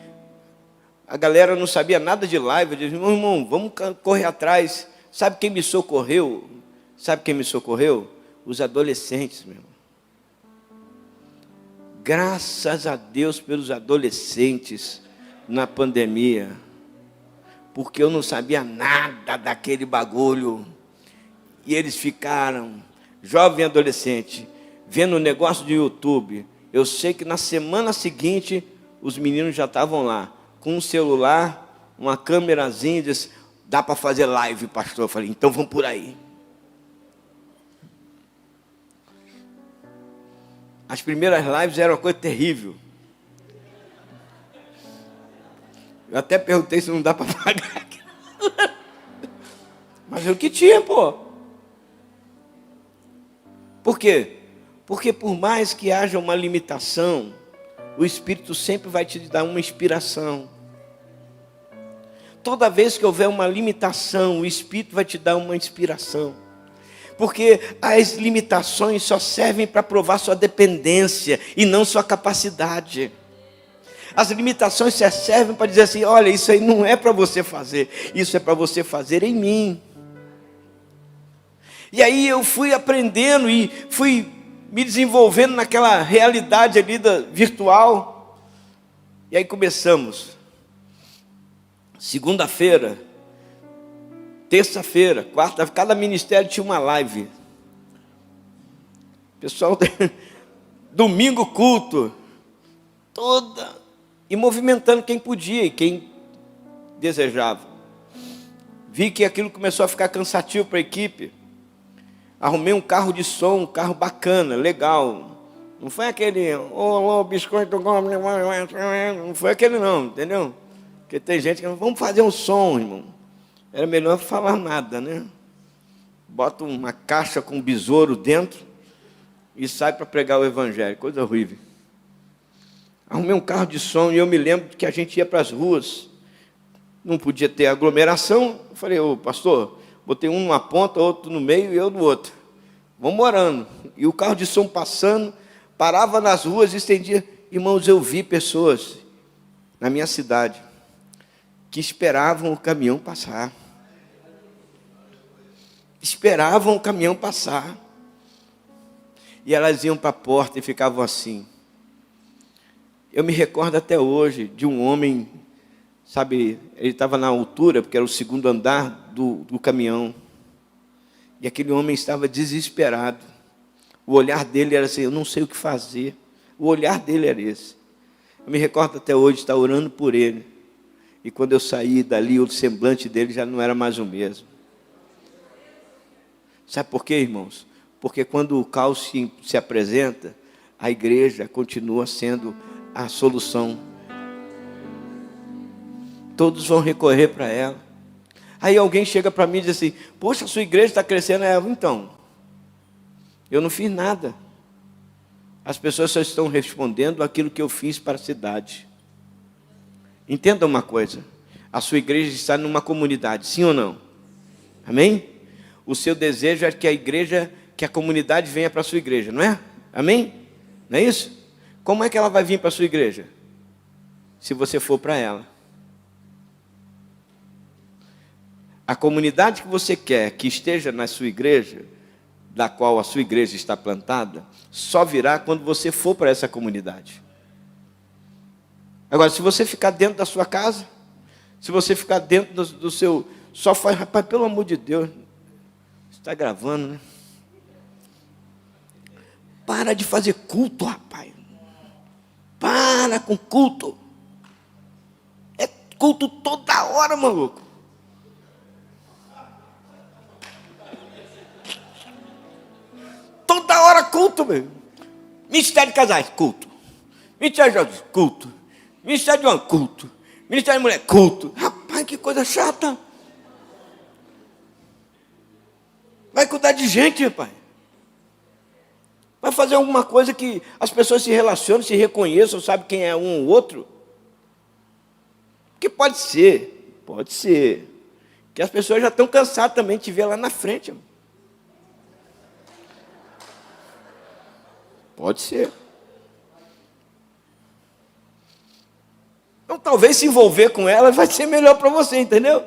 a galera não sabia nada de live. Eu disse, meu irmão, vamos correr atrás. Sabe quem me socorreu? Sabe quem me socorreu? Os adolescentes, meu irmão. Graças a Deus pelos adolescentes na pandemia. Porque eu não sabia nada daquele bagulho. E eles ficaram, jovem e adolescente, vendo o negócio do YouTube. Eu sei que na semana seguinte, os meninos já estavam lá, com um celular, uma câmerazinha, disse, dá para fazer live, pastor. Eu falei, então vamos por aí. As primeiras lives eram uma coisa terrível. Eu até perguntei se não dá para pagar. Mas é o que tinha, pô. Por quê? Porque por mais que haja uma limitação, o Espírito sempre vai te dar uma inspiração. Toda vez que houver uma limitação, o Espírito vai te dar uma inspiração. Porque as limitações só servem para provar sua dependência e não sua capacidade. As limitações só servem para dizer assim, olha, isso aí não é para você fazer, isso é para você fazer em mim. E aí eu fui aprendendo e fui me desenvolvendo naquela realidade ali virtual. E aí começamos. Segunda-feira, terça-feira, quarta, cada ministério tinha uma live. Pessoal, domingo culto, toda, e movimentando quem podia e quem desejava. Vi que aquilo começou a ficar cansativo para a equipe. Arrumei um carro de som, um carro bacana, legal. Não foi aquele, biscoito, não foi aquele não, entendeu? Porque tem gente que, vamos fazer um som, irmão. Era melhor falar nada, né? Bota uma caixa com um besouro dentro e sai para pregar o evangelho, coisa horrível. Arrumei um carro de som e eu me lembro que a gente ia para as ruas. Não podia ter aglomeração. Eu falei, ô pastor, botei um numa ponta, outro no meio e eu no outro. Vamos orando. E o carro de som passando, parava nas ruas e estendia. Irmãos, eu vi pessoas na minha cidade que esperavam o caminhão passar. Esperavam o caminhão passar. E elas iam para a porta e ficavam assim. Eu me recordo até hoje de um homem, sabe, ele estava na altura, porque era o segundo andar do caminhão. E aquele homem estava desesperado. O olhar dele era assim, eu não sei o que fazer. O olhar dele era esse. Eu me recordo até hoje de estar orando por ele. E quando eu saí dali, o semblante dele já não era mais o mesmo. Sabe por quê, irmãos? Porque quando o caos se apresenta, a igreja continua sendo a solução. Todos vão recorrer para ela. Aí alguém chega para mim e diz assim, poxa, a sua igreja está crescendo. Então, eu não fiz nada. As pessoas só estão respondendo aquilo que eu fiz para a cidade. Entenda uma coisa, a sua igreja está numa comunidade, sim ou não? Amém? O seu desejo é que a igreja, que a comunidade venha para a sua igreja, não é? Amém? Não é isso? Como é que ela vai vir para a sua igreja? Se você for para ela. A comunidade que você quer que esteja na sua igreja, da qual a sua igreja está plantada, só virá quando você for para essa comunidade. Agora, se você ficar dentro da sua casa, se você ficar dentro do seu... Só faz, rapaz, pelo amor de Deus, está gravando, né? Para de fazer culto, rapaz. Para com culto. É culto toda hora, maluco. Toda hora culto, meu. Ministério de casais, culto. Ministério de jovens, culto. Ministério de homem, culto. Ministério de mulher, culto. Rapaz, que coisa chata. Vai cuidar de gente, rapaz. Vai fazer alguma coisa que as pessoas se relacionem, se reconheçam, sabem quem é um ou outro. Porque pode ser, que as pessoas já estão cansadas também de te ver lá na frente. Irmão. Pode ser. Então, talvez se envolver com ela vai ser melhor para você, entendeu?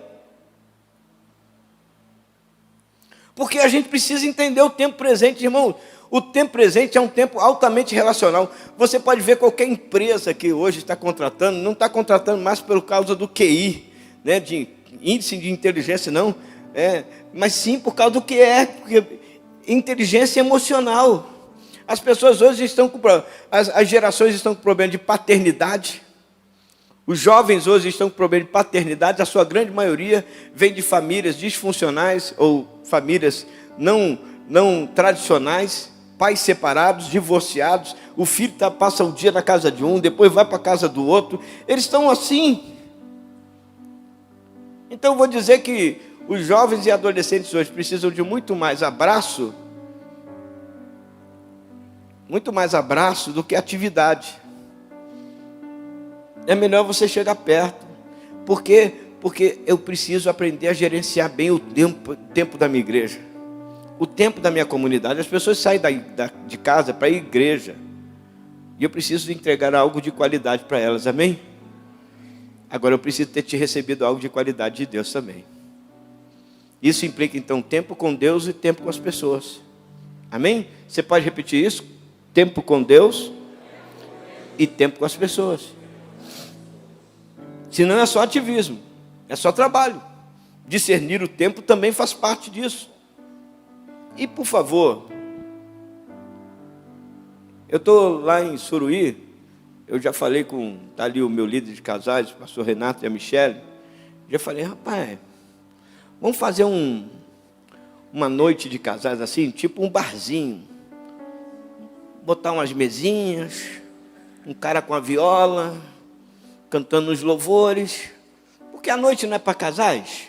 Porque a gente precisa entender o tempo presente, irmão. O tempo presente é um tempo altamente relacional. Você pode ver qualquer empresa que hoje está contratando, não está contratando mais por causa do QI, né, de índice de inteligência, não. Mas sim por causa do que porque inteligência emocional. As pessoas hoje estão com as gerações estão com problema de paternidade. Os jovens hoje estão com problema de paternidade. A sua grande maioria vem de famílias disfuncionais ou famílias não tradicionais, pais separados, divorciados. O filho passa o dia na casa de um, depois vai para a casa do outro. Eles estão assim. Então eu vou dizer que os jovens e adolescentes hoje precisam de muito mais abraço do que atividade. É melhor você chegar perto. Por quê? Porque eu preciso aprender a gerenciar bem o tempo da minha igreja. O tempo da minha comunidade. As pessoas saem de casa para ir à igreja. E eu preciso entregar algo de qualidade para elas. Amém? Agora eu preciso ter te recebido algo de qualidade de Deus também. Isso implica então tempo com Deus e tempo com as pessoas. Amém? Você pode repetir isso? Tempo com Deus e tempo com as pessoas. Senão é só ativismo, é só trabalho. Discernir o tempo também faz parte disso. E por favor, eu estou lá em Suruí, eu já falei está ali o meu líder de casais, o pastor Renato e a Michele, já falei, rapaz, vamos fazer uma noite de casais assim, tipo um barzinho. Botar umas mesinhas, um cara com a viola, cantando os louvores, porque a noite não é para casais,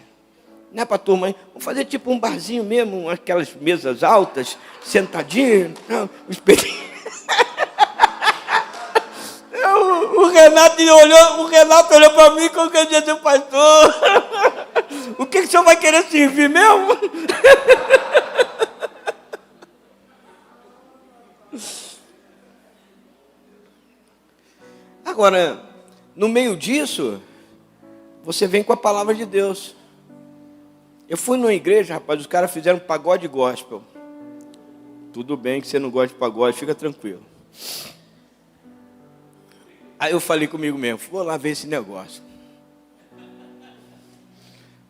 não é para turma, vamos fazer tipo um barzinho mesmo, aquelas mesas altas, sentadinho, os espelhinhos. O Renato olhou para mim com o que eu disse, pastor, o que o senhor vai querer servir mesmo? Agora, no meio disso, você vem com a palavra de Deus. Eu fui numa igreja, rapaz, os caras fizeram um pagode gospel. Tudo bem que você não gosta de pagode, fica tranquilo. Aí eu falei comigo mesmo, vou lá ver esse negócio.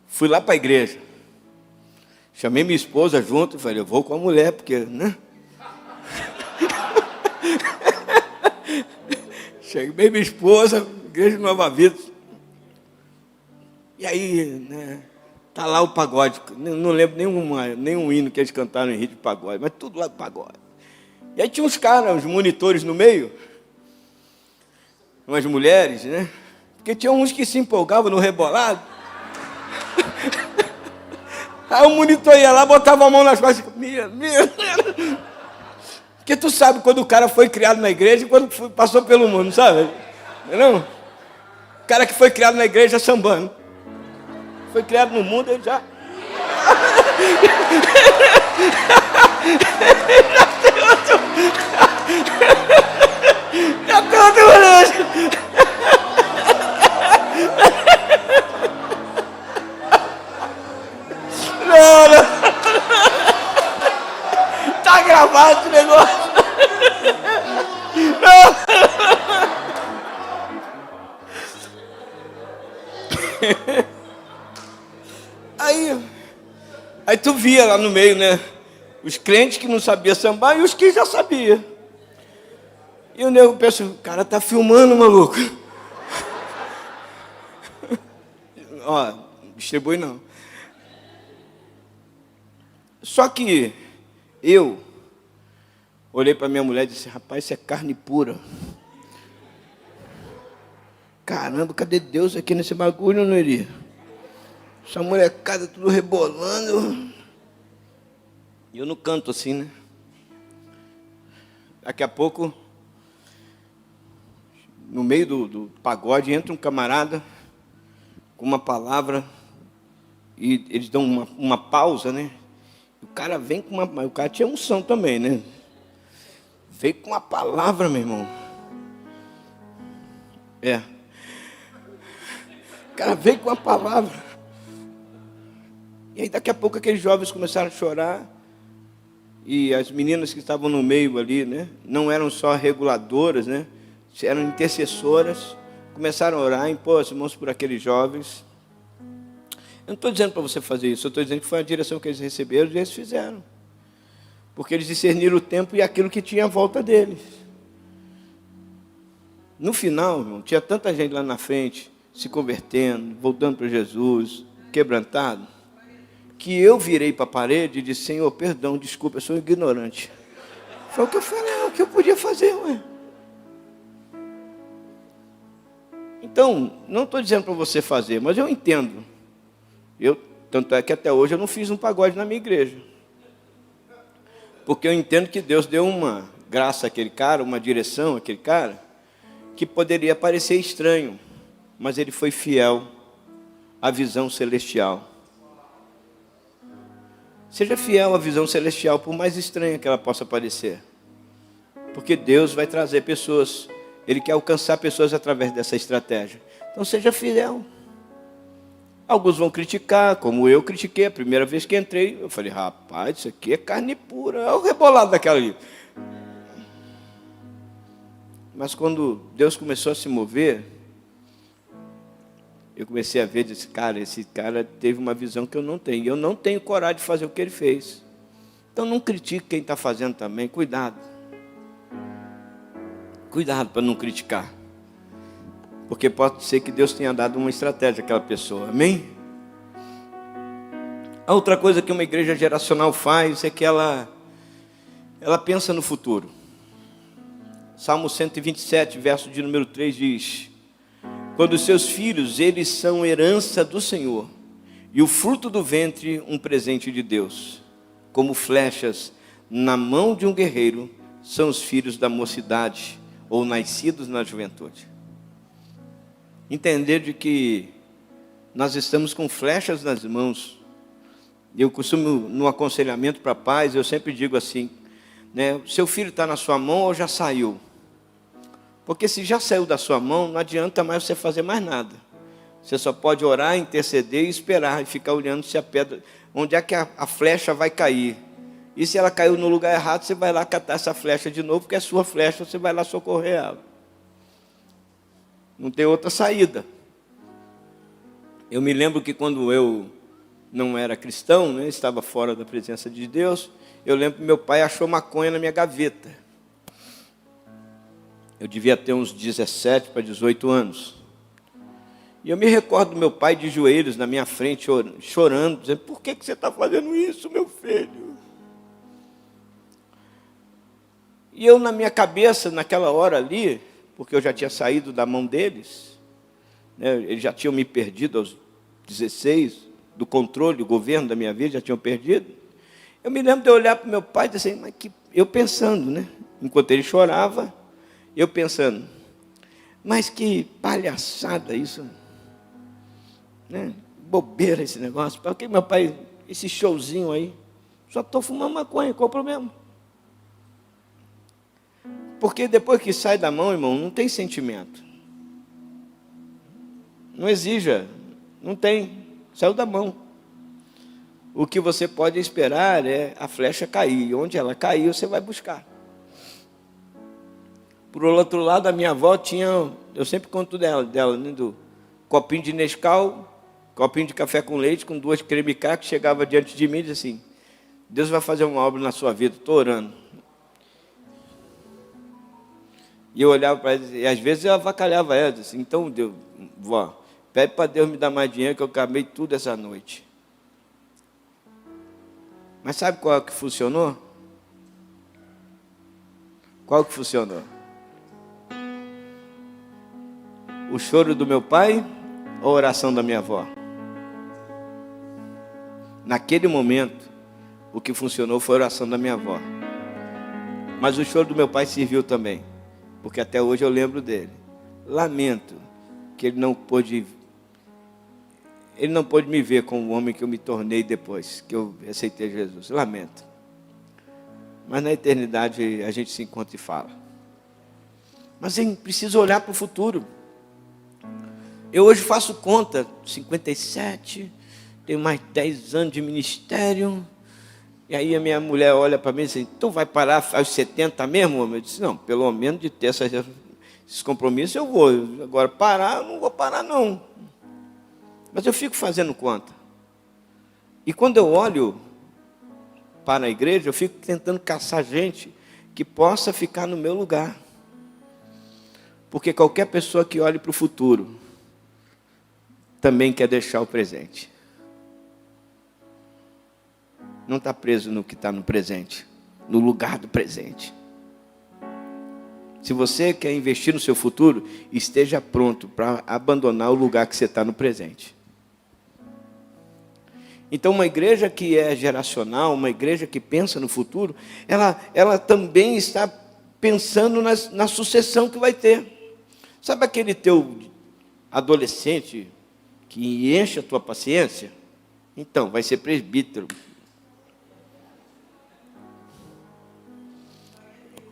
Fui lá para a igreja. Chamei minha esposa junto e falei, eu vou com a mulher, porque, né? Cheguei minha esposa, igreja de Nova Vida. E aí, né? Tá lá o pagode. Não lembro nenhum hino que eles cantaram em ritmo de pagode, mas tudo lá do pagode. E aí tinha uns caras, uns monitores no meio, umas mulheres, né? Porque tinha uns que se empolgavam no rebolado. Aí o monitor ia lá, botava a mão nas costas e minha. Porque tu sabe quando o cara foi criado na igreja e quando passou pelo mundo, sabe? Não? O cara que foi criado na igreja sambando. Foi criado no mundo, ele já... já tem outro relógio. Não. Tá gravado esse negócio. Não. Aí tu via lá no meio, né? Os crentes que não sabiam sambar e os que já sabiam. E o nego pensa, o cara tá filmando, maluco. Ó, distribui não. Só que eu olhei para minha mulher e disse, rapaz, isso é carne pura. Caramba, cadê Deus aqui nesse bagulho, não iria? Essa molecada tudo rebolando. E eu não canto assim, né? Daqui a pouco, no meio do pagode, entra um camarada com uma palavra e eles dão uma pausa, né? O cara vem com uma... O cara tinha unção também, né? Veio com uma palavra, meu irmão. O cara veio com uma palavra. E aí daqui a pouco aqueles jovens começaram a chorar. E as meninas que estavam no meio ali, né? Não eram só reguladoras, né? Eram intercessoras. Começaram a orar, impor as mãos por aqueles jovens. Eu não estou dizendo para você fazer isso. Eu estou dizendo que foi a direção que eles receberam e eles fizeram. Porque eles discerniram o tempo e aquilo que tinha à volta deles. No final, irmão, tinha tanta gente lá na frente, se convertendo, voltando para Jesus, quebrantado, que eu virei para a parede e disse: Senhor, perdão, desculpa, eu sou ignorante. Foi o que eu falei, é o que eu podia fazer, ué. Então, não estou dizendo para você fazer, mas eu entendo. Tanto é que até hoje eu não fiz um pagode na minha igreja. Porque eu entendo que Deus deu uma graça àquele cara, uma direção àquele cara, que poderia parecer estranho, mas ele foi fiel à visão celestial. Seja fiel à visão celestial, por mais estranha que ela possa parecer. Porque Deus vai trazer pessoas, Ele quer alcançar pessoas através dessa estratégia. Então seja fiel. Alguns vão criticar, como eu critiquei a primeira vez que entrei. Eu falei, rapaz, isso aqui é carne pura. Olha o rebolado daquela ali. Mas quando Deus começou a se mover, eu comecei a ver, disse, cara, esse cara teve uma visão que eu não tenho. Eu não tenho coragem de fazer o que ele fez. Então não critique quem está fazendo também. Cuidado. Cuidado para não criticar. Porque pode ser que Deus tenha dado uma estratégia àquela pessoa. Amém? A outra coisa que uma igreja geracional faz é que ela pensa no futuro. Salmo 127, verso de número 3 diz: quando os seus filhos, eles são herança do Senhor, e o fruto do ventre, um presente de Deus. Como flechas na mão de um guerreiro, são os filhos da mocidade, ou nascidos na juventude. Entender de que nós estamos com flechas nas mãos. Eu costumo, no aconselhamento para pais, eu sempre digo assim, né, seu filho está na sua mão ou já saiu? Porque se já saiu da sua mão, não adianta mais você fazer mais nada. Você só pode orar, interceder e esperar, e ficar olhando se a pedra, onde é que a flecha vai cair. E se ela caiu no lugar errado, você vai lá catar essa flecha de novo, porque é sua flecha, você vai lá socorrer ela. Não tem outra saída. Eu me lembro que quando eu não era cristão, né, estava fora da presença de Deus, eu lembro que meu pai achou maconha na minha gaveta. Eu devia ter uns 17 para 18 anos. E eu me recordo do meu pai de joelhos na minha frente, chorando, dizendo, por que você está fazendo isso, meu filho? E eu, na minha cabeça, naquela hora ali, porque eu já tinha saído da mão deles, né, eles já tinham me perdido aos 16, do controle, do governo da minha vida, já tinham perdido. Eu me lembro de eu olhar para o meu pai e dizer, mas que... eu pensando, né, enquanto ele chorava, eu pensando, mas que palhaçada isso, né? Bobeira esse negócio, para que meu pai, esse showzinho aí, só estou fumando maconha, qual o problema? Porque depois que sai da mão, irmão, não tem sentimento. Não exija, não tem, saiu da mão. O que você pode esperar é a flecha cair, onde ela caiu, você vai buscar. Por outro lado, a minha avó tinha, eu sempre conto dela né, do copinho de Nescau, copinho de café com leite, com 2 creme cá, que chegava diante de mim e dizia assim, Deus vai fazer uma obra na sua vida, estou orando. E eu olhava para ela, e às vezes eu avacalhava ela, disse, então, Deus, vó, pede para Deus me dar mais dinheiro, que eu acabei tudo essa noite. Mas sabe qual é que funcionou? Qual que funcionou? O choro do meu pai ou a oração da minha avó? Naquele momento, O que funcionou foi a oração da minha avó. Mas o choro do meu pai serviu também, porque até hoje eu lembro dele. Lamento que ele não pôde me ver como o homem que eu me tornei depois que eu aceitei Jesus. Lamento. Mas na eternidade a gente se encontra e fala. Mas a gente precisa olhar para o futuro. Eu hoje faço conta, 57, tenho mais 10 anos de ministério. E aí a minha mulher olha para mim e diz, então vai parar aos 70 mesmo? Eu disse, não, pelo menos de ter esses compromissos eu vou. Agora parar, eu não vou parar não. Mas eu fico fazendo conta. E quando eu olho para a igreja, eu fico tentando caçar gente que possa ficar no meu lugar. Porque qualquer pessoa que olhe para o futuro também quer deixar o presente. Não está preso no que está no presente, no lugar do presente. Se você quer investir no seu futuro, esteja pronto para abandonar o lugar que você está no presente. Então, uma igreja que é geracional, uma igreja que pensa no futuro, ela também está pensando na sucessão que vai ter. Sabe aquele teu adolescente que enche a tua paciência? Então, vai ser presbítero.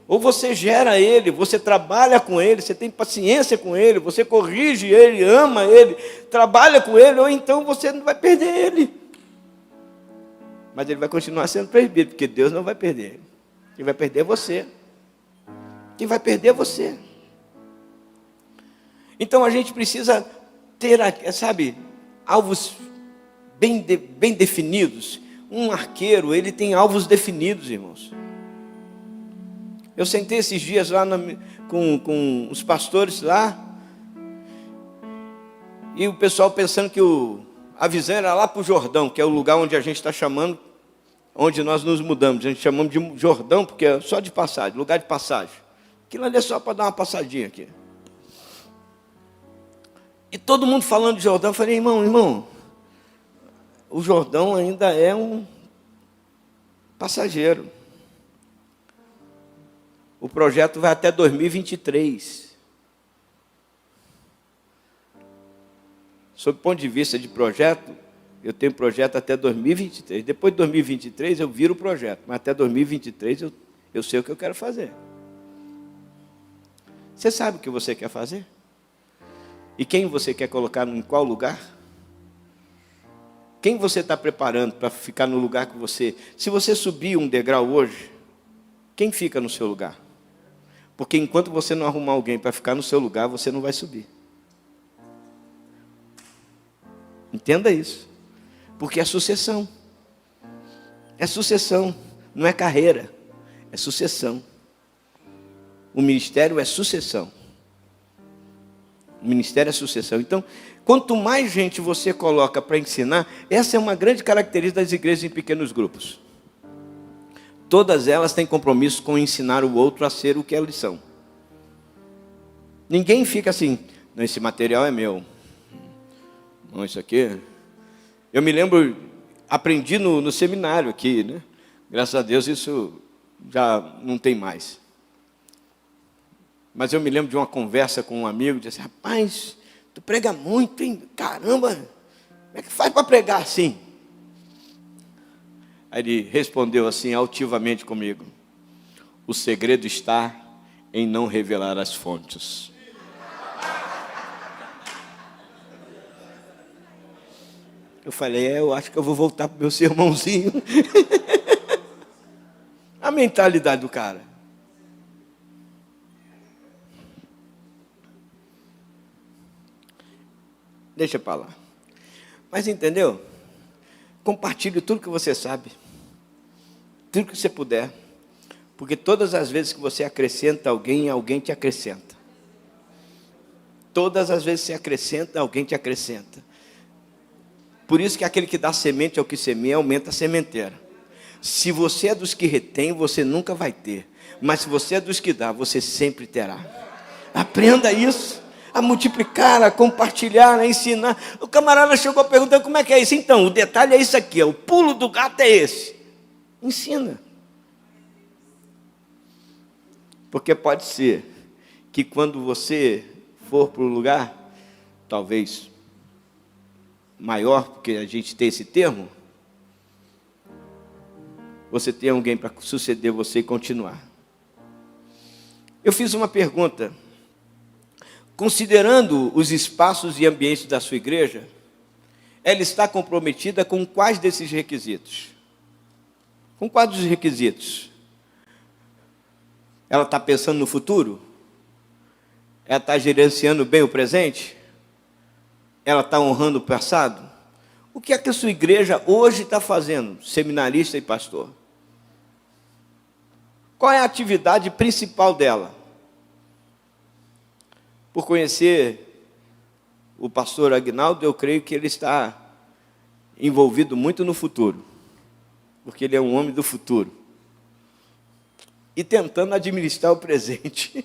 Ou você gera ele, você trabalha com ele, você tem paciência com ele, você corrige ele, ama ele, trabalha com ele, ou então você não vai perder ele. Mas ele vai continuar sendo presbítero, porque Deus não vai perder ele. Quem vai perder é você. Quem vai perder é você. Então a gente precisa ter, sabe, alvos bem definidos. Um arqueiro, ele tem alvos definidos, irmãos. Eu sentei esses dias lá com os pastores lá, e o pessoal pensando que a visão era lá para o Jordão, que é o lugar onde a gente está chamando, onde nós nos mudamos. A gente chamamos de Jordão, porque é só de passagem, lugar de passagem. Aquilo ali é só para dar uma passadinha aqui. E todo mundo falando de Jordão, eu falei, irmão, o Jordão ainda é um passageiro. O projeto vai até 2023. Sob o ponto de vista de projeto, eu tenho projeto até 2023. Depois de 2023 eu viro o projeto, mas até 2023 eu sei o que eu quero fazer. Você sabe o que você quer fazer? E quem você quer colocar em qual lugar? Quem você está preparando para ficar no lugar que você... Se você subir um degrau hoje, quem fica no seu lugar? Porque enquanto você não arrumar alguém para ficar no seu lugar, você não vai subir. Entenda isso. Porque é sucessão. É sucessão, não é carreira. É sucessão. O ministério é sucessão. O ministério é sucessão. Então, quanto mais gente você coloca para ensinar, essa é uma grande característica das igrejas em pequenos grupos. Todas elas têm compromisso com ensinar o outro a ser o que eles são. Ninguém fica assim, não, esse material é meu. Não, isso aqui... Eu me lembro, aprendi no seminário aqui, né? Graças a Deus isso já não tem mais. Mas eu me lembro de uma conversa com um amigo, disse, rapaz, tu prega muito, hein? Caramba, como é que faz para pregar assim? Aí ele respondeu assim, altivamente comigo, o segredo está em não revelar as fontes. Eu falei, eu acho que eu vou voltar para o meu sermãozinho. A mentalidade do cara. Deixa para lá. Mas entendeu? Compartilhe tudo que você sabe. Tudo que você puder. Porque todas as vezes que você acrescenta alguém, alguém te acrescenta. Todas as vezes que você acrescenta, alguém te acrescenta. Por isso que aquele que dá semente ao que semeia, aumenta a sementeira. Se você é dos que retém, você nunca vai ter. Mas se você é dos que dá, você sempre terá. Aprenda isso. A multiplicar, a compartilhar, a ensinar. O camarada chegou perguntando como é que é isso. Então, o detalhe é isso aqui. O pulo do gato é esse. Ensina. Porque pode ser que quando você for para um lugar, talvez maior, porque a gente tem esse termo, você tem alguém para suceder você e continuar. Eu fiz uma pergunta. Considerando os espaços e ambientes da sua igreja, ela está comprometida com quais desses requisitos? Com quais dos requisitos? Ela está pensando no futuro? Ela está gerenciando bem o presente? Ela está honrando o passado? O que é que a sua igreja hoje está fazendo, seminarista e pastor? Qual é a atividade principal dela? Por conhecer o pastor Aguinaldo, eu creio que ele está envolvido muito no futuro, porque ele é um homem do futuro, e tentando administrar o presente.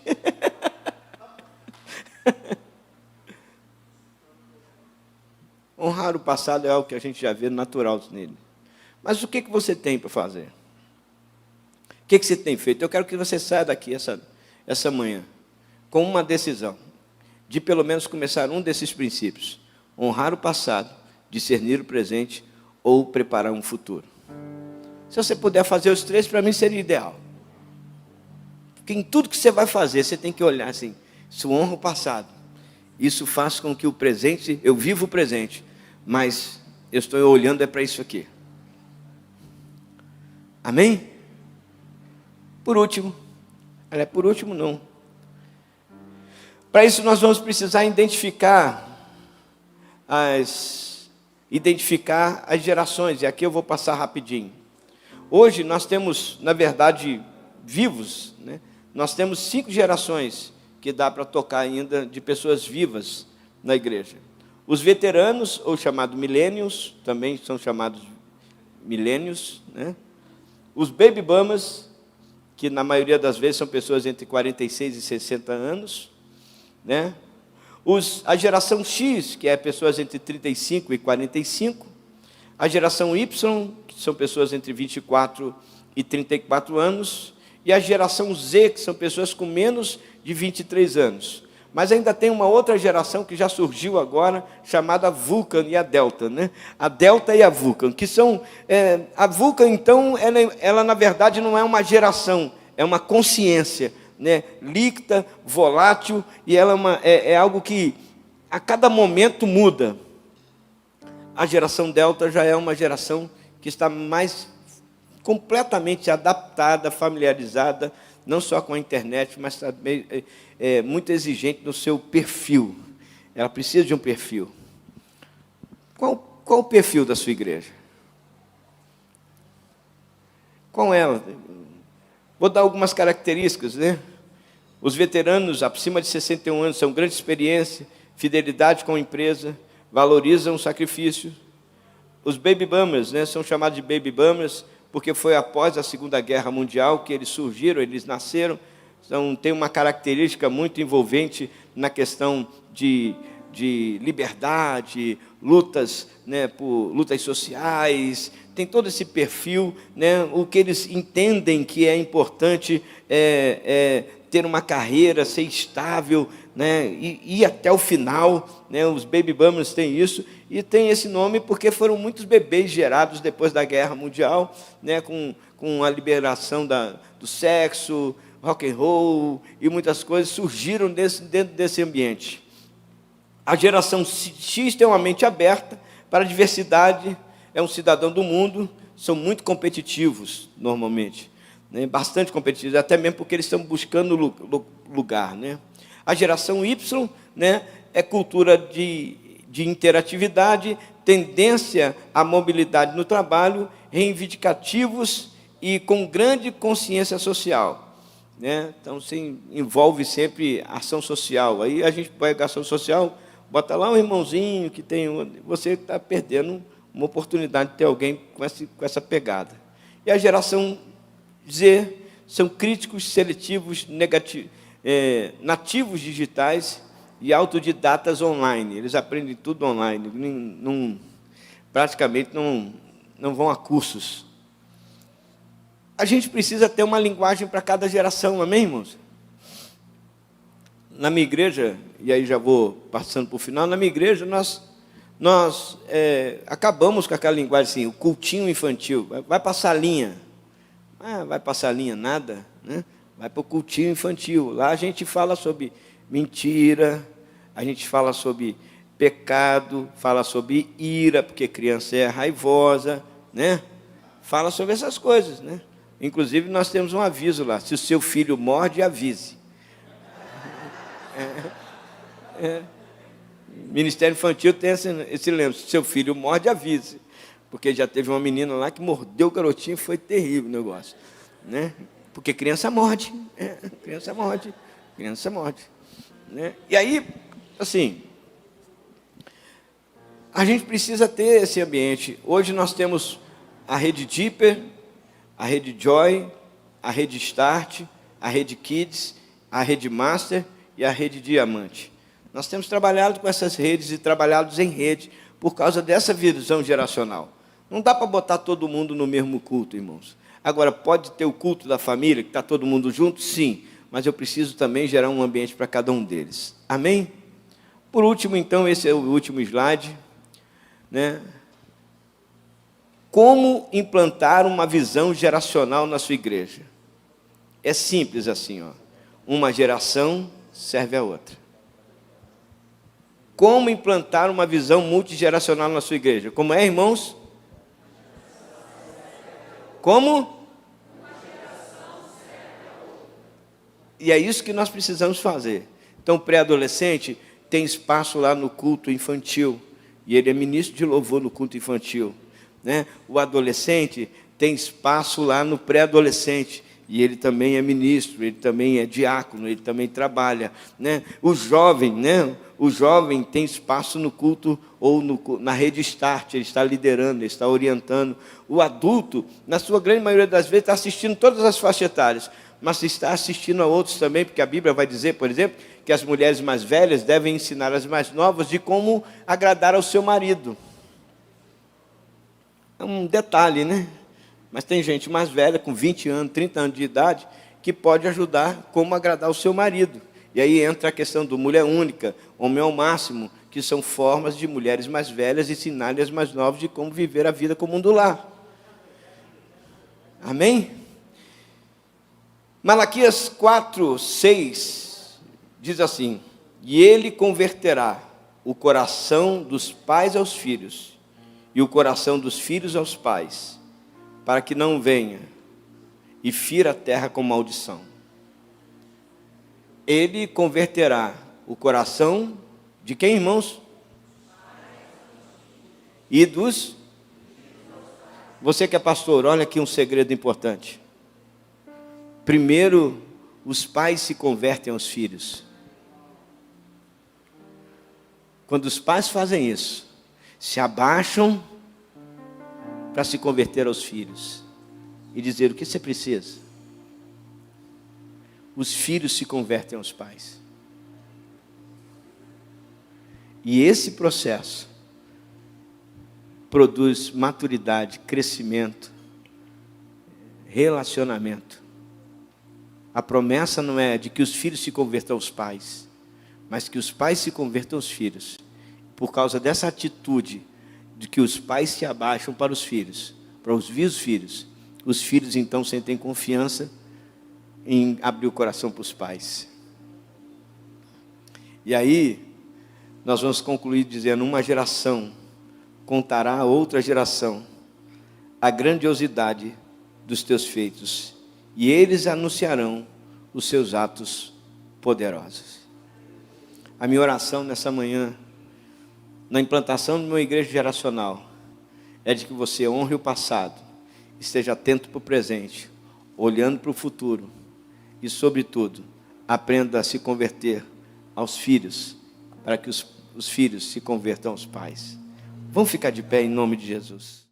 Honrar o passado é algo que a gente já vê natural nele. Mas o que você tem para fazer? O que você tem feito? Eu quero que você saia daqui essa manhã com uma decisão de pelo menos começar um desses princípios: honrar o passado, discernir o presente ou preparar um futuro. Se você puder fazer os três, para mim seria ideal. Porque em tudo que você vai fazer, você tem que olhar assim: isso honra o passado, isso faz com que o presente, eu vivo o presente, mas eu estou olhando para isso aqui. Amém? Por último não. Para isso nós vamos precisar identificar as gerações, e aqui eu vou passar rapidinho. Hoje nós temos, na verdade, vivos, né? Nós temos 5 gerações que dá para tocar ainda de pessoas vivas na igreja. Os veteranos, ou chamados millennials, também são chamados millennials, né? Os baby boomers, que na maioria das vezes são pessoas entre 46 e 60 anos, né? A geração X, que é pessoas entre 35 e 45, a geração Y, que são pessoas entre 24 e 34 anos, e a geração Z, que são pessoas com menos de 23 anos. Mas ainda tem uma outra geração que já surgiu agora, chamada Vulcan e a Delta, né? A Delta e a Vulcan, que são... a Vulcan, então, ela na verdade não é uma geração, é uma consciência, né? Líquida, volátil, e ela é algo que a cada momento muda. A geração Delta já é uma geração que está mais completamente adaptada, familiarizada, não só com a internet, mas também muito exigente no seu perfil. Ela precisa de um perfil. Qual o perfil da sua igreja? Qual é? Vou dar algumas características, né? Os veteranos, acima de 61 anos, são grande experiência, fidelidade com a empresa, valorizam o sacrifício. Os baby boomers, né, são chamados de baby boomers, porque foi após a Segunda Guerra Mundial que eles surgiram, eles nasceram. Então, tem uma característica muito envolvente na questão de liberdade, lutas, né, por lutas sociais, tem todo esse perfil, né, o que eles entendem que é importante ter uma carreira, ser estável, né, e ir até o final, né, os baby boomers têm isso, e tem esse nome porque foram muitos bebês gerados depois da Guerra Mundial, né, com a liberação do sexo, rock and roll, e muitas coisas surgiram dentro desse ambiente. A geração X tem uma mente aberta para a diversidade, é um cidadão do mundo, são muito competitivos, normalmente, né? Bastante competitivos, até mesmo porque eles estão buscando lugar, né? A geração Y, né, é cultura de interatividade, tendência à mobilidade no trabalho, reivindicativos e com grande consciência social, né? Então, se envolve sempre ação social. Aí a gente pega ação social, bota lá um irmãozinho que tem... Você está perdendo uma oportunidade de ter alguém com essa pegada. E a geração Z são críticos seletivos, nativos digitais e autodidatas online. Eles aprendem tudo online, praticamente não vão a cursos. A gente precisa ter uma linguagem para cada geração, amém, irmãos? Na minha igreja, e aí já vou passando para o final, na minha igreja nós acabamos com aquela linguagem assim, o cultinho infantil, vai passar linha. Vai passar linha, nada, né? Vai para o cultinho infantil. Lá a gente fala sobre mentira, a gente fala sobre pecado, fala sobre ira, porque criança é raivosa, né? Fala sobre essas coisas, né? Inclusive nós temos um aviso lá, se o seu filho morde, avise. Ministério Infantil tem esse lema, se seu filho morde, avise. Porque já teve uma menina lá que mordeu o garotinho, foi terrível o negócio, né? Porque criança morde, criança morde, né? E aí, assim, a gente precisa ter esse ambiente. Hoje nós temos a rede Deeper, a rede Joy, a rede Start, a rede Kids, a rede Master e a rede Diamante. Nós temos trabalhado com essas redes e trabalhado em rede por causa dessa visão geracional. Não dá para botar todo mundo no mesmo culto, irmãos. Agora, pode ter o culto da família, que está todo mundo junto? Sim, mas eu preciso também gerar um ambiente para cada um deles. Amém? Por último, então, esse é o último slide, né? Como implantar uma visão geracional na sua igreja? É simples assim, ó. Uma geração serve a outra. Como implantar uma visão multigeracional na sua igreja? Como é, irmãos? Como? E é isso que nós precisamos fazer. Então, o pré-adolescente tem espaço lá no culto infantil, e ele é ministro de louvor no culto infantil, né? O adolescente tem espaço lá no pré-adolescente, e ele também é ministro, ele também é diácono, ele também trabalha, né? O jovem, né? O jovem tem espaço no culto ou na rede Start, ele está liderando, ele está orientando. O adulto, na sua grande maioria das vezes, está assistindo todas as faixas etárias, mas está assistindo a outros também, porque a Bíblia vai dizer, por exemplo, que as mulheres mais velhas devem ensinar as mais novas de como agradar ao seu marido. É um detalhe, né? Mas tem gente mais velha, com 20 anos, 30 anos de idade, que pode ajudar como agradar o seu marido. E aí entra a questão do mulher única, homem ao máximo, que são formas de mulheres mais velhas ensinarem as mais novas de como viver a vida comum do lar. Amém? Malaquias 4:6 diz assim: e ele converterá o coração dos pais aos filhos, e o coração dos filhos aos pais, para que não venha e fira a terra com maldição. Ele converterá o coração de quem, irmãos? E dos... Você que é pastor, olha aqui um segredo importante. Primeiro, os pais se convertem aos filhos. Quando os pais fazem isso, se abaixam para se converter aos filhos e dizer o que você precisa. Os filhos se convertem aos pais. E esse processo produz maturidade, crescimento, relacionamento. A promessa não é de que os filhos se convertam aos pais, mas que os pais se convertam aos filhos. Por causa dessa atitude de que os pais se abaixam para os filhos, para ouvir os filhos então sentem confiança em abrir o coração para os pais. E aí, nós vamos concluir dizendo: uma geração contará a outra geração a grandiosidade dos teus feitos, e eles anunciarão os seus atos poderosos. A minha oração nessa manhã, na implantação de uma igreja geracional, é de que você honre o passado, esteja atento para o presente, olhando para o futuro, e, sobretudo, aprenda a se converter aos filhos, para que os filhos se convertam aos pais. Vamos ficar de pé em nome de Jesus.